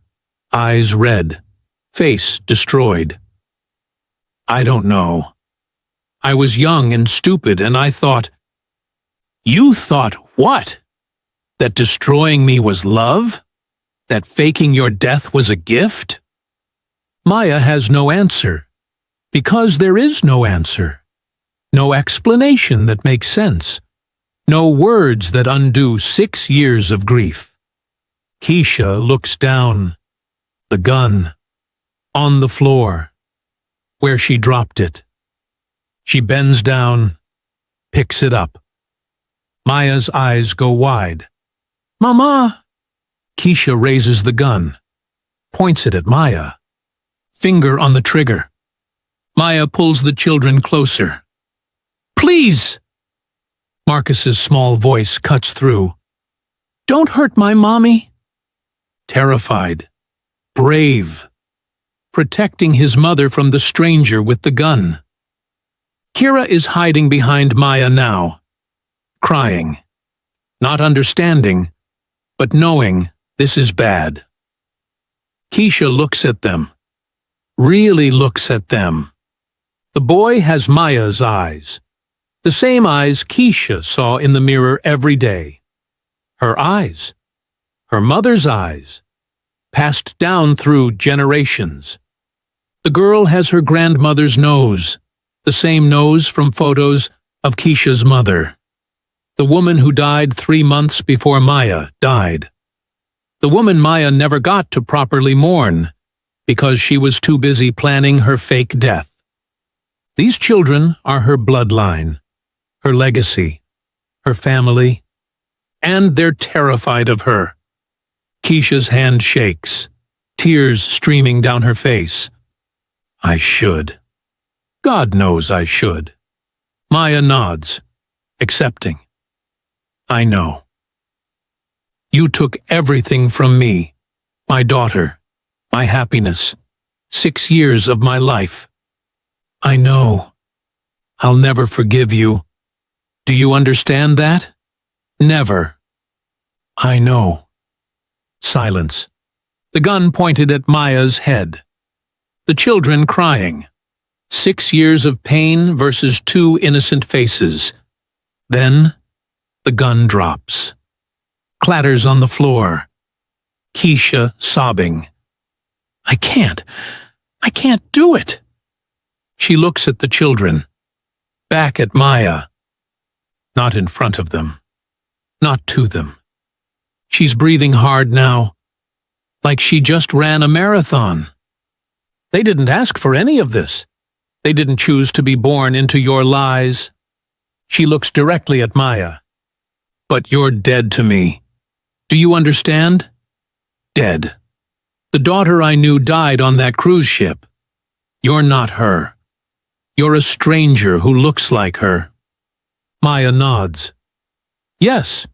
eyes red, face destroyed. I don't know. I was young and stupid, and I thought... You thought what? That destroying me was love? That faking your death was a gift? Maya has no answer, because there is no answer. No explanation that makes sense. No words that undo 6 years of grief. Keisha looks down. The gun. On the floor. Where she dropped it. She bends down, picks it up. Maya's eyes go wide. Mama! Keisha raises the gun, points it at Maya. Finger on the trigger. Maya pulls the children closer. Please! Marcus's small voice cuts through. Don't hurt my mommy. Terrified. Brave. Protecting his mother from the stranger with the gun. Kira is hiding behind Maya now, crying, not understanding, but knowing this is bad. Keisha looks at them, really looks at them. The boy has Maya's eyes, the same eyes Keisha saw in the mirror every day. Her eyes, her mother's eyes, passed down through generations. The girl has her grandmother's nose, the same nose from photos of Keisha's mother. The woman who died 3 months before Maya died. The woman Maya never got to properly mourn because she was too busy planning her fake death. These children are her bloodline, her legacy, her family, and they're terrified of her. Keisha's hand shakes, tears streaming down her face. I should. God knows I should. Maya nods, accepting. I know. You took everything from me, my daughter, my happiness, 6 years of my life. I know. I'll never forgive you. Do you understand that? Never. I know. Silence. The gun pointed at Maya's head. The children crying. 6 years of pain versus 2 innocent faces. Then, the gun drops. Clatters on the floor. Keisha sobbing. I can't do it. She looks at the children. Back at Maya. Not in front of them. Not to them. She's breathing hard now, like she just ran a marathon. They didn't ask for any of this. They didn't choose to be born into your lies. She looks directly at Maya. But you're dead to me. Do you understand? Dead. The daughter I knew died on that cruise ship. You're not her. You're a stranger who looks like her. Maya nods. Yes.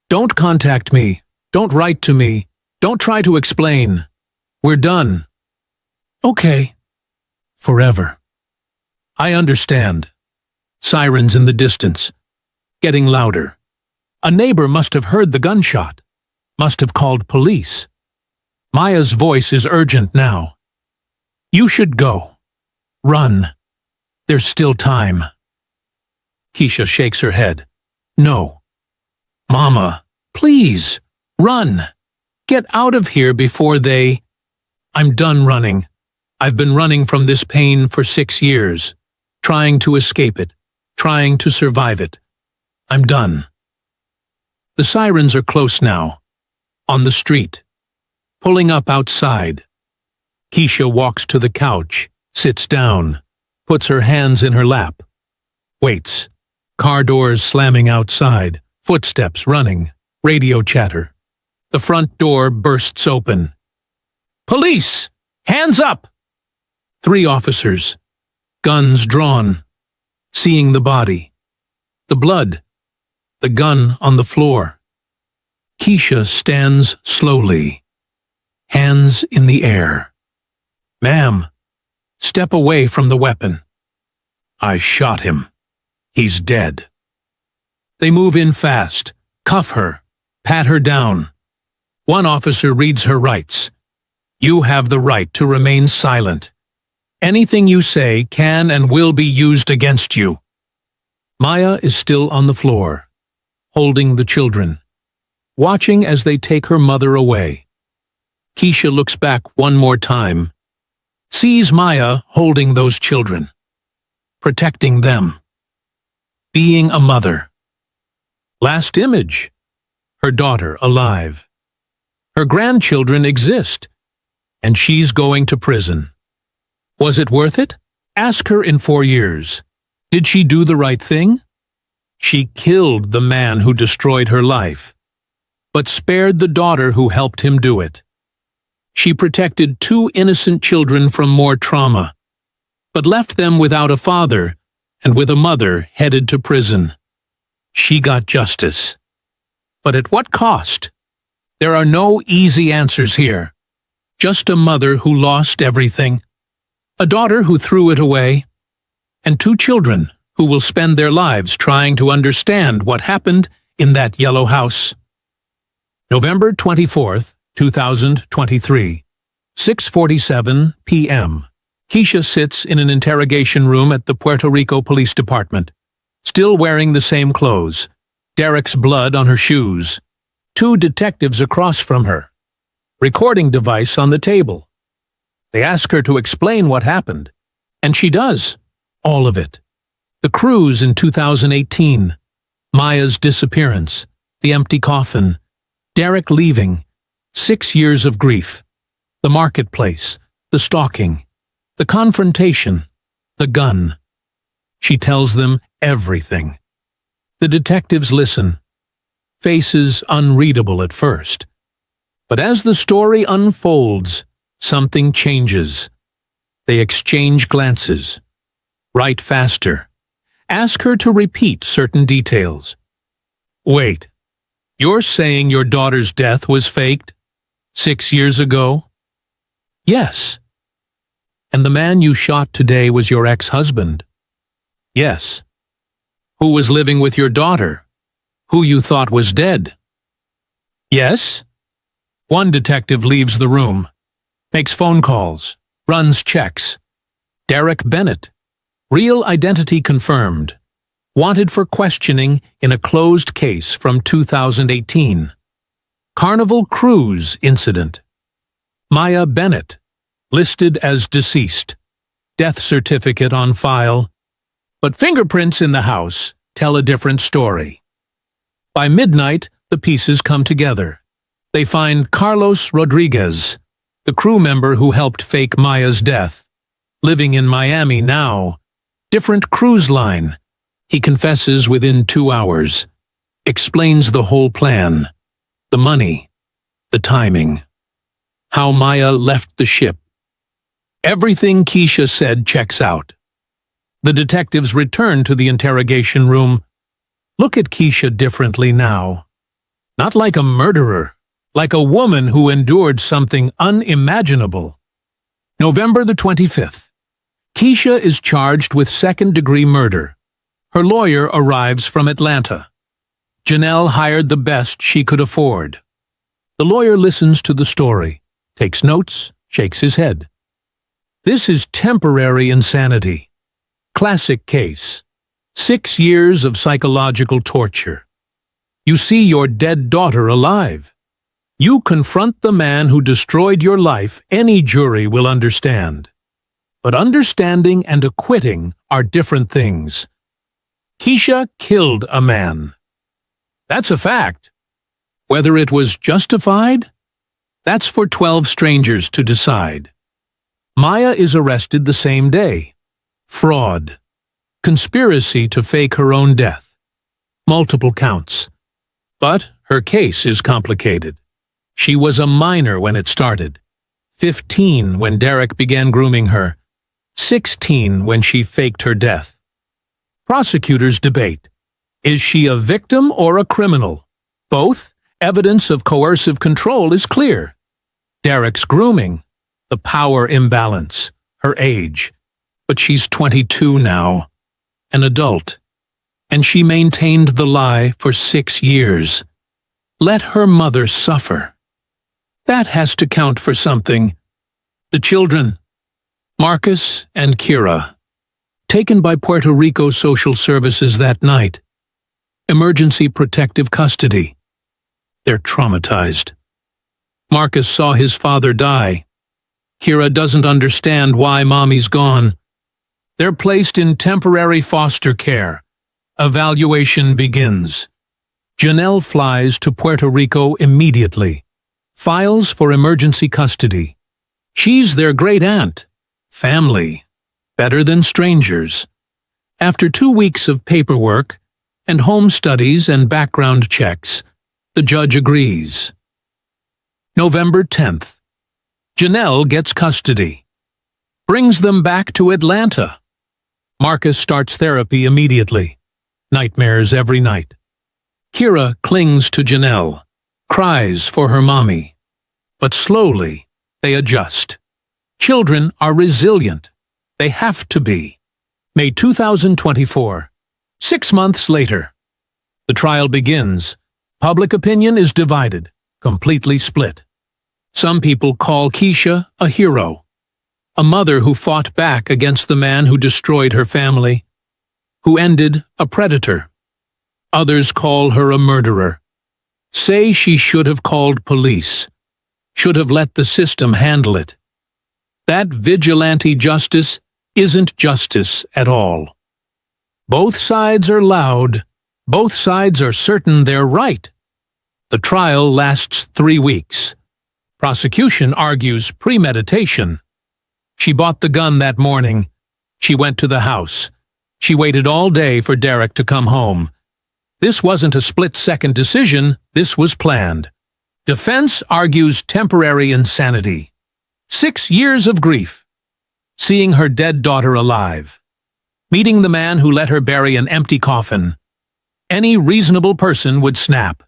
Don't contact me. Don't write to me. Don't try to explain. We're done. Okay. Forever. I understand. Sirens in the distance. Getting louder. A neighbor must have heard the gunshot. Must have called police. Maya's voice is urgent now. You should go. Run. There's still time. Keisha shakes her head. No. Mama, please, run. Get out of here before they... I'm done running. I've been running from this pain for 6 years, trying to escape it, trying to survive it. I'm done. The sirens are close now, on the street, pulling up outside. Keisha walks to the couch, sits down, puts her hands in her lap, waits. Car doors slamming outside, footsteps running, radio chatter. The front door bursts open. Police! Hands up! 3 officers, guns drawn, seeing the body, the blood, the gun on the floor. Keisha stands slowly, hands in the air. Ma'am, step away from the weapon. I shot him. He's dead. They move in fast, cuff her, pat her down. One officer reads her rights. You have the right to remain silent. Anything you say can and will be used against you. Maya is still on the floor, holding the children, watching as they take her mother away. Keisha looks back one more time, sees Maya holding those children, protecting them, being a mother. Last image, her daughter alive. Her grandchildren exist, and she's going to prison. Was it worth it? Ask her in 4 years. Did she do the right thing? She killed the man who destroyed her life, but spared the daughter who helped him do it. She protected 2 innocent children from more trauma, but left them without a father and with a mother headed to prison. She got justice. But at what cost? There are no easy answers here. Just a mother who lost everything, a daughter who threw it away, and 2 children who will spend their lives trying to understand what happened in that yellow house. November 24th, 2023, 6:47 p.m. Keisha sits in an interrogation room at the Puerto Rico Police Department, still wearing the same clothes, Derek's blood on her shoes, 2 detectives across from her, recording device on the table. They ask her to explain what happened, and she does, all of it. The cruise in 2018, Maya's disappearance, the empty coffin, Derek leaving, 6 years of grief, the marketplace, the stalking, the confrontation, the gun. She tells them everything. The detectives listen, faces unreadable at first. But as the story unfolds, something changes. They exchange glances, write faster, ask her to repeat certain details. Wait, you're saying your daughter's death was faked 6 years ago? Yes. And the man you shot today was your ex-husband? Yes. Who was living with your daughter? Who you thought was dead? Yes. One detective leaves the room, makes phone calls, runs checks. Derek Bennett. Real identity confirmed. Wanted for questioning in a closed case from 2018. Carnival Cruise incident. Maya Bennett. Listed as deceased. Death certificate on file. But fingerprints in the house tell a different story. By midnight, the pieces come together. They find Carlos Rodriguez, the crew member who helped fake Maya's death, living in Miami now. Different cruise line. He confesses within 2 hours. Explains the whole plan. The money. The timing. How Maya left the ship. Everything Keisha said checks out. The detectives return to the interrogation room. Look at Keisha differently now. Not like a murderer, like a woman who endured something unimaginable. November the 25th. Keisha is charged with second-degree murder. Her lawyer arrives from Atlanta. Janelle hired the best she could afford. The lawyer listens to the story, takes notes, shakes his head. This is temporary insanity. Classic case. 6 years of psychological torture. You see your dead daughter alive. You confront the man who destroyed your life, any jury will understand. But understanding and acquitting are different things. Keisha killed a man. That's a fact. Whether it was justified? That's for 12 strangers to decide. Maya is arrested the same day. Fraud. Conspiracy to fake her own death. Multiple counts. But her case is complicated. She was a minor when it started. 15 when Derek began grooming her. 16 when she faked her death. Prosecutors debate. Is she a victim or a criminal? Both. Evidence of coercive control is clear. Derek's grooming. The power imbalance. Her age. But she's 22 now. An adult. And she maintained the lie for 6 years. Let her mother suffer. That has to count for something. The children. Marcus and Kira. Taken by Puerto Rico Social Services that night. Emergency protective custody. They're traumatized. Marcus saw his father die. Kira doesn't understand why mommy's gone. They're placed in temporary foster care. Evaluation begins. Janelle flies to Puerto Rico immediately. Files for emergency custody. She's their great-aunt. Family. Better than strangers. After 2 weeks of paperwork and home studies and background checks, the judge agrees. November 10th. Janelle gets custody. Brings them back to Atlanta. Marcus starts therapy immediately. Nightmares every night. Kira clings to Janelle, cries for her mommy. But slowly, they adjust. Children are resilient. They have to be. May 2024. 6 months later. The trial begins. Public opinion is divided, completely split. Some people call Keisha a hero. A mother who fought back against the man who destroyed her family. Who ended a predator. Others call her a murderer. Say she should have called police. Should have let the system handle it. That vigilante justice isn't justice at all. Both sides are loud. Both sides are certain they're right. The trial lasts 3 weeks. Prosecution argues premeditation. She bought the gun that morning. She went to the house. She waited all day for Derek to come home. This wasn't a split-second decision. This was planned. Defense argues temporary insanity. 6 years of grief. Seeing her dead daughter alive. Meeting the man who let her bury an empty coffin. Any reasonable person would snap.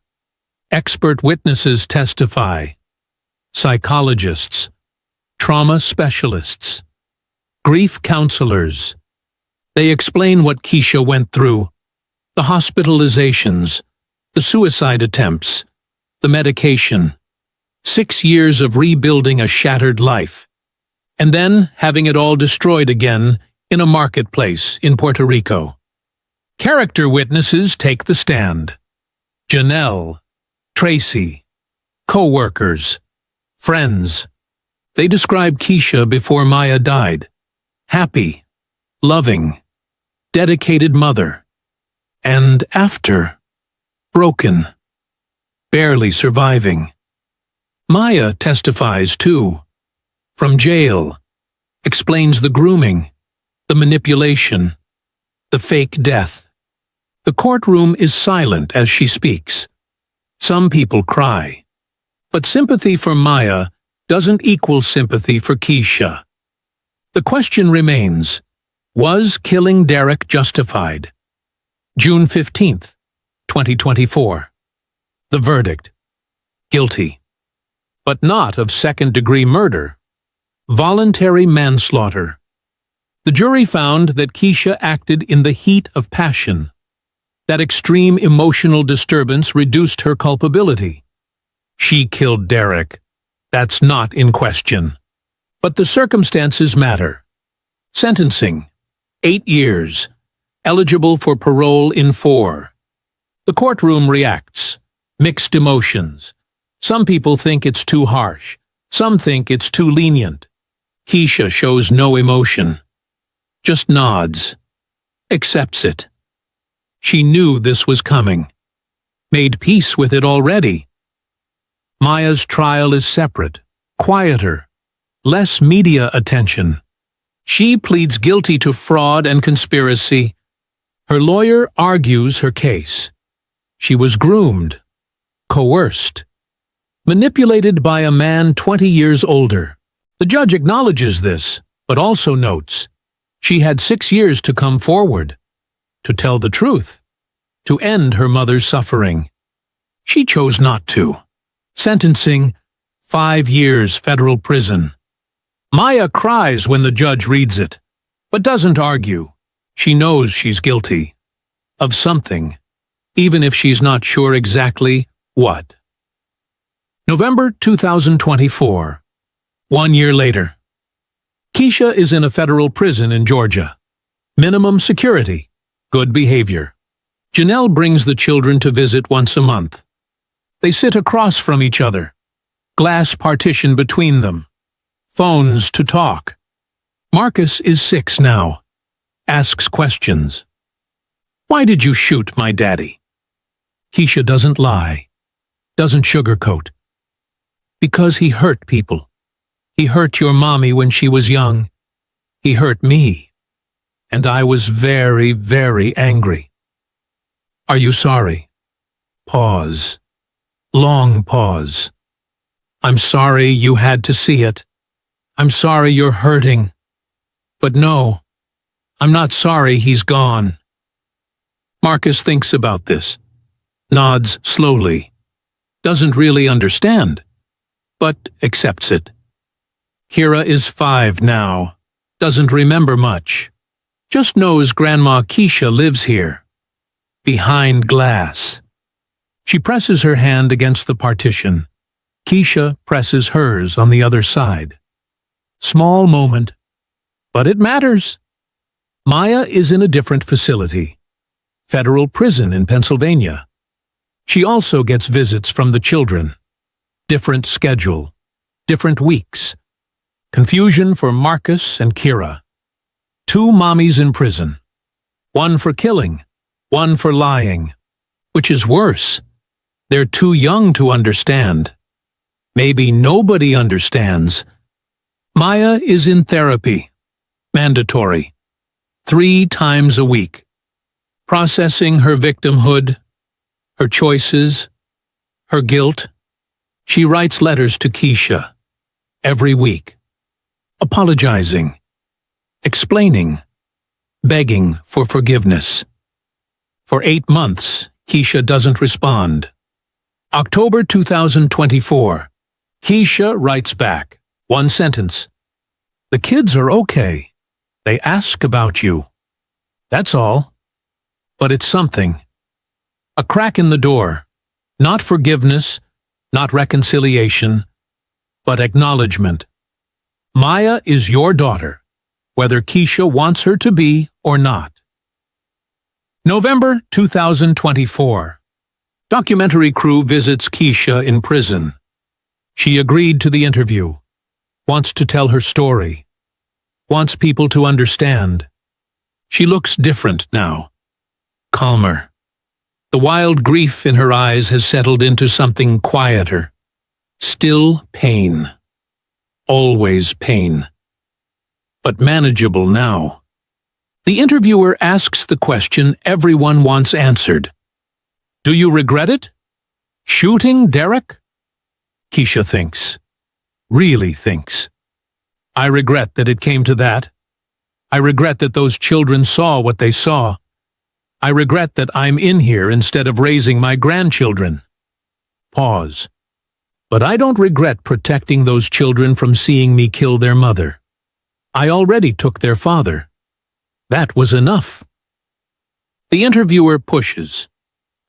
Expert witnesses testify. Psychologists. Trauma specialists. Grief counselors. They explain what Keisha went through, the hospitalizations, the suicide attempts, the medication, 6 years of rebuilding a shattered life, and then having it all destroyed again in a marketplace in Puerto Rico. Character witnesses take the stand. Janelle, Tracy, co-workers, friends. They describe Keisha before Maya died. Happy, loving, dedicated mother. And after, broken, barely surviving. Maya testifies too. From jail, explains the grooming, the manipulation, the fake death. The courtroom is silent as she speaks. Some people cry. But sympathy for Maya doesn't equal sympathy for Keisha. The question remains, was killing Derek justified? June 15th, 2024. The verdict. Guilty. But not of second-degree murder. Voluntary manslaughter. The jury found that Keisha acted in the heat of passion. That extreme emotional disturbance reduced her culpability. She killed Derek. That's not in question. But the circumstances matter. Sentencing. 8 years. Eligible for parole in 4. The courtroom reacts. Mixed emotions. Some people think it's too harsh. Some think it's too lenient. Keisha shows no emotion. Just nods. Accepts it. She knew this was coming. Made peace with it already. Maya's trial is separate, quieter, less media attention. She pleads guilty to fraud and conspiracy. Her lawyer argues her case. She was groomed, coerced, manipulated by a man 20 years older. The judge acknowledges this, but also notes she had 6 years to come forward, to tell the truth, to end her mother's suffering. She chose not to. Sentencing, 5 years federal prison. Maya cries when the judge reads it, but doesn't argue. She knows she's guilty. Of something, even if she's not sure exactly what. November 2024. 1 year later. Keisha is in a federal prison in Georgia. Minimum security. Good behavior. Janelle brings the children to visit once a month. They sit across from each other. Glass partition between them. Phones to talk. Marcus is 6 now. Asks questions. Why did you shoot my daddy? Keisha doesn't lie. Doesn't sugarcoat. Because he hurt people. He hurt your mommy when she was young. He hurt me. And I was very, very angry. Are you sorry? Pause. Long pause. I'm sorry you had to see it. I'm sorry you're hurting. But no, I'm not sorry he's gone. Marcus thinks about this. Nods slowly. Doesn't really understand, but accepts it. Kira is 5 now. Doesn't remember much. Just knows Grandma Keisha lives here. Behind glass. She presses her hand against the partition. Keisha presses hers on the other side. Small moment, but it matters. Maya is in a different facility. Federal prison in Pennsylvania. She also gets visits from the children. Different schedule. Different weeks. Confusion for Marcus and Kira. 2 mommies in prison. 1 for killing. 1 for lying. Which is worse. They're too young to understand. Maybe nobody understands. Maya is in therapy. Mandatory. 3 times a week. Processing her victimhood, her choices, her guilt. She writes letters to Keisha. Every week. Apologizing. Explaining. Begging for forgiveness. For 8 months, Keisha doesn't respond. October 2024. Keisha writes back. 1 sentence. The kids are okay. They ask about you. That's all. But it's something. A crack in the door. Not forgiveness, not reconciliation, but acknowledgement. Maya is your daughter, whether Keisha wants her to be or not. November 2024. Documentary crew visits Keisha in prison. She agreed to the interview, wants to tell her story, wants people to understand. She looks different now, calmer. The wild grief in her eyes has settled into something quieter. Still pain. Always pain. But manageable now. The interviewer asks the question everyone wants answered. Do you regret it? Shooting Derek? Keisha thinks. Really thinks. I regret that it came to that. I regret that those children saw what they saw. I regret that I'm in here instead of raising my grandchildren. Pause. But I don't regret protecting those children from seeing me kill their mother. I already took their father. That was enough. The interviewer pushes.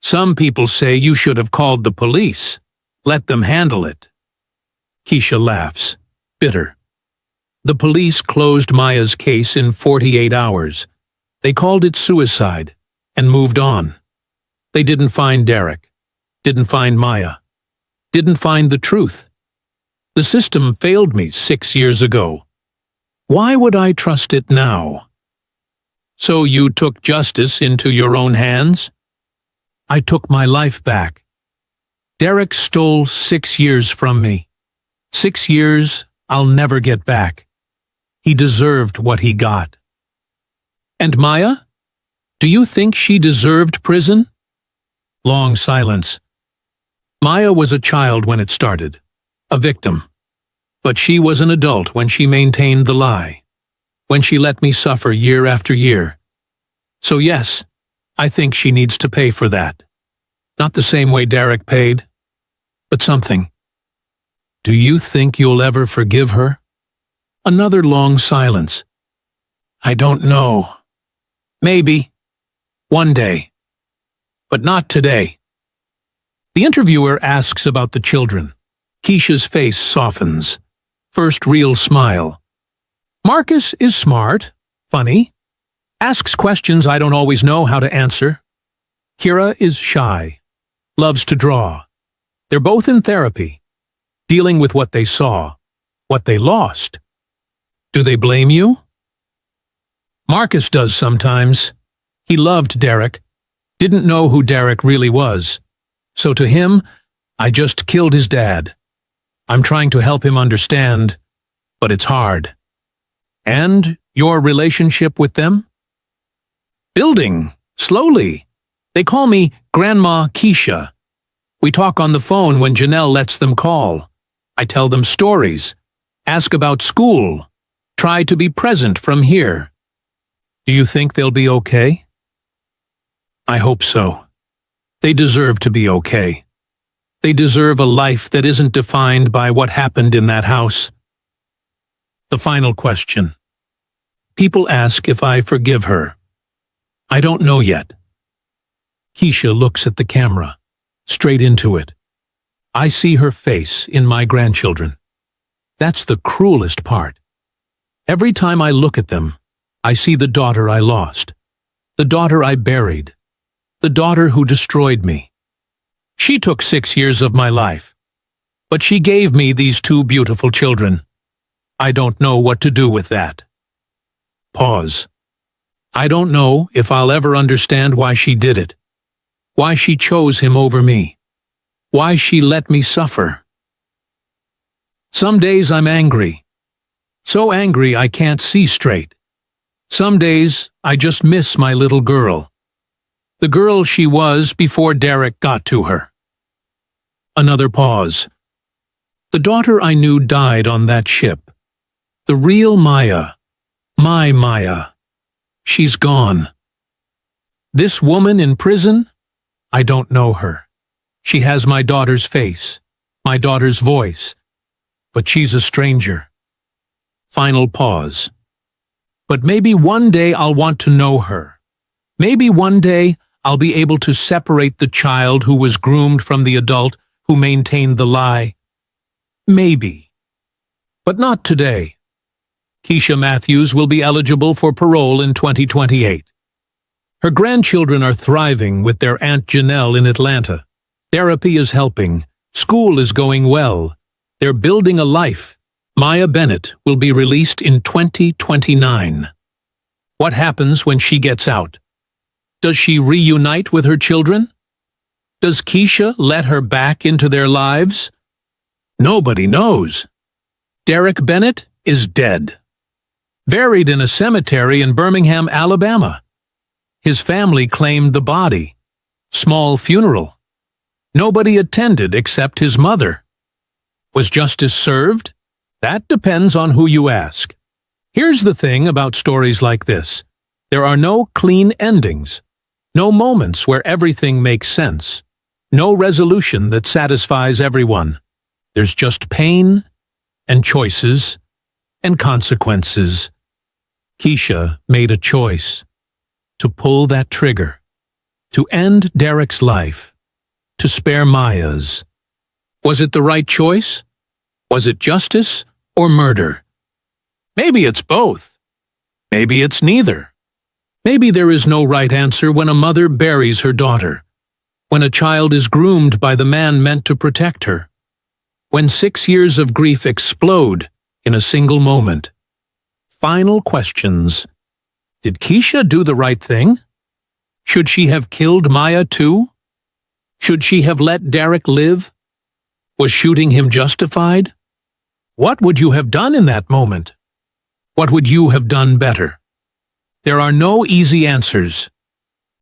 Some people say you should have called the police. Let them handle it. Keisha laughs, bitter. The police closed Maya's case in 48 hours. They called it suicide and moved on. They didn't find Derek, didn't find Maya, didn't find the truth. The system failed me 6 years ago. Why would I trust it now? So you took justice into your own hands? I took my life back. Derek stole 6 years from me. 6 years I'll never get back. He deserved what he got. And Maya? Do you think she deserved prison? Long silence. Maya was a child when it started, a victim. But she was an adult when she maintained the lie, when she let me suffer year after year. So yes, I think she needs to pay for that. Not the same way Derek paid, but something. Do you think you'll ever forgive her? Another long silence. I don't know. Maybe. One day. But not today. The interviewer asks about the children. Keisha's face softens. First real smile. Marcus is smart, funny, asks questions I don't always know how to answer. Kira is shy, loves to draw. They're both in therapy, dealing with what they saw, what they lost. Do they blame you? Marcus does sometimes. He loved Derek, didn't know who Derek really was. So to him, I just killed his dad. I'm trying to help him understand, but it's hard. And your relationship with them? Building, slowly. They call me Grandma Keisha. We talk on the phone when Janelle lets them call. I tell them stories, ask about school, try to be present from here. Do you think they'll be okay? I hope so. They deserve to be okay. They deserve a life that isn't defined by what happened in that house. The final question. People ask if I forgive her. I don't know yet. Keisha looks at the camera, straight into it. I see her face in my grandchildren. That's the cruelest part. Every time I look at them, I see the daughter I lost, the daughter I buried, the daughter who destroyed me. She took 6 years of my life, but she gave me these 2 beautiful children. I don't know what to do with that. Pause. I don't know if I'll ever understand why she did it, why she chose him over me, why she let me suffer. Some days I'm angry, so angry I can't see straight. Some days I just miss my little girl, the girl she was before Derek got to her. Another pause. The daughter I knew died on that ship. The real Maya, my Maya. She's gone. This woman in prison? I don't know her. She has my daughter's face, my daughter's voice, but she's a stranger. Final pause. But maybe one day I'll want to know her, Maybe one day I'll be able to separate the child who was groomed from the adult who maintained the lie. Maybe. But not today. Keisha Matthews will be eligible for parole in 2028. Her grandchildren are thriving with their Aunt Janelle in Atlanta. Therapy is helping. School is going well. They're building a life. Maya Bennett will be released in 2029. What happens when she gets out? Does she reunite with her children? Does Keisha let her back into their lives? Nobody knows. Derek Bennett is dead. Buried in a cemetery in Birmingham, Alabama. His family claimed the body. Small funeral. Nobody attended except his mother. Was justice served? That depends on who you ask. Here's the thing about stories like this. There are no clean endings. No moments where everything makes sense. No resolution that satisfies everyone. There's just pain and choices and consequences. Keisha made a choice to pull that trigger, to end Derek's life, to spare Maya's. Was it the right choice? Was it justice or murder? Maybe it's both. Maybe it's neither. Maybe there is no right answer when a mother buries her daughter, when a child is groomed by the man meant to protect her, when 6 years of grief explode in a single moment. Final questions. Did Keisha do the right thing? Should she have killed Maya too? Should she have let Derek live? Was shooting him justified? What would you have done in that moment? What would you have done better? There are no easy answers.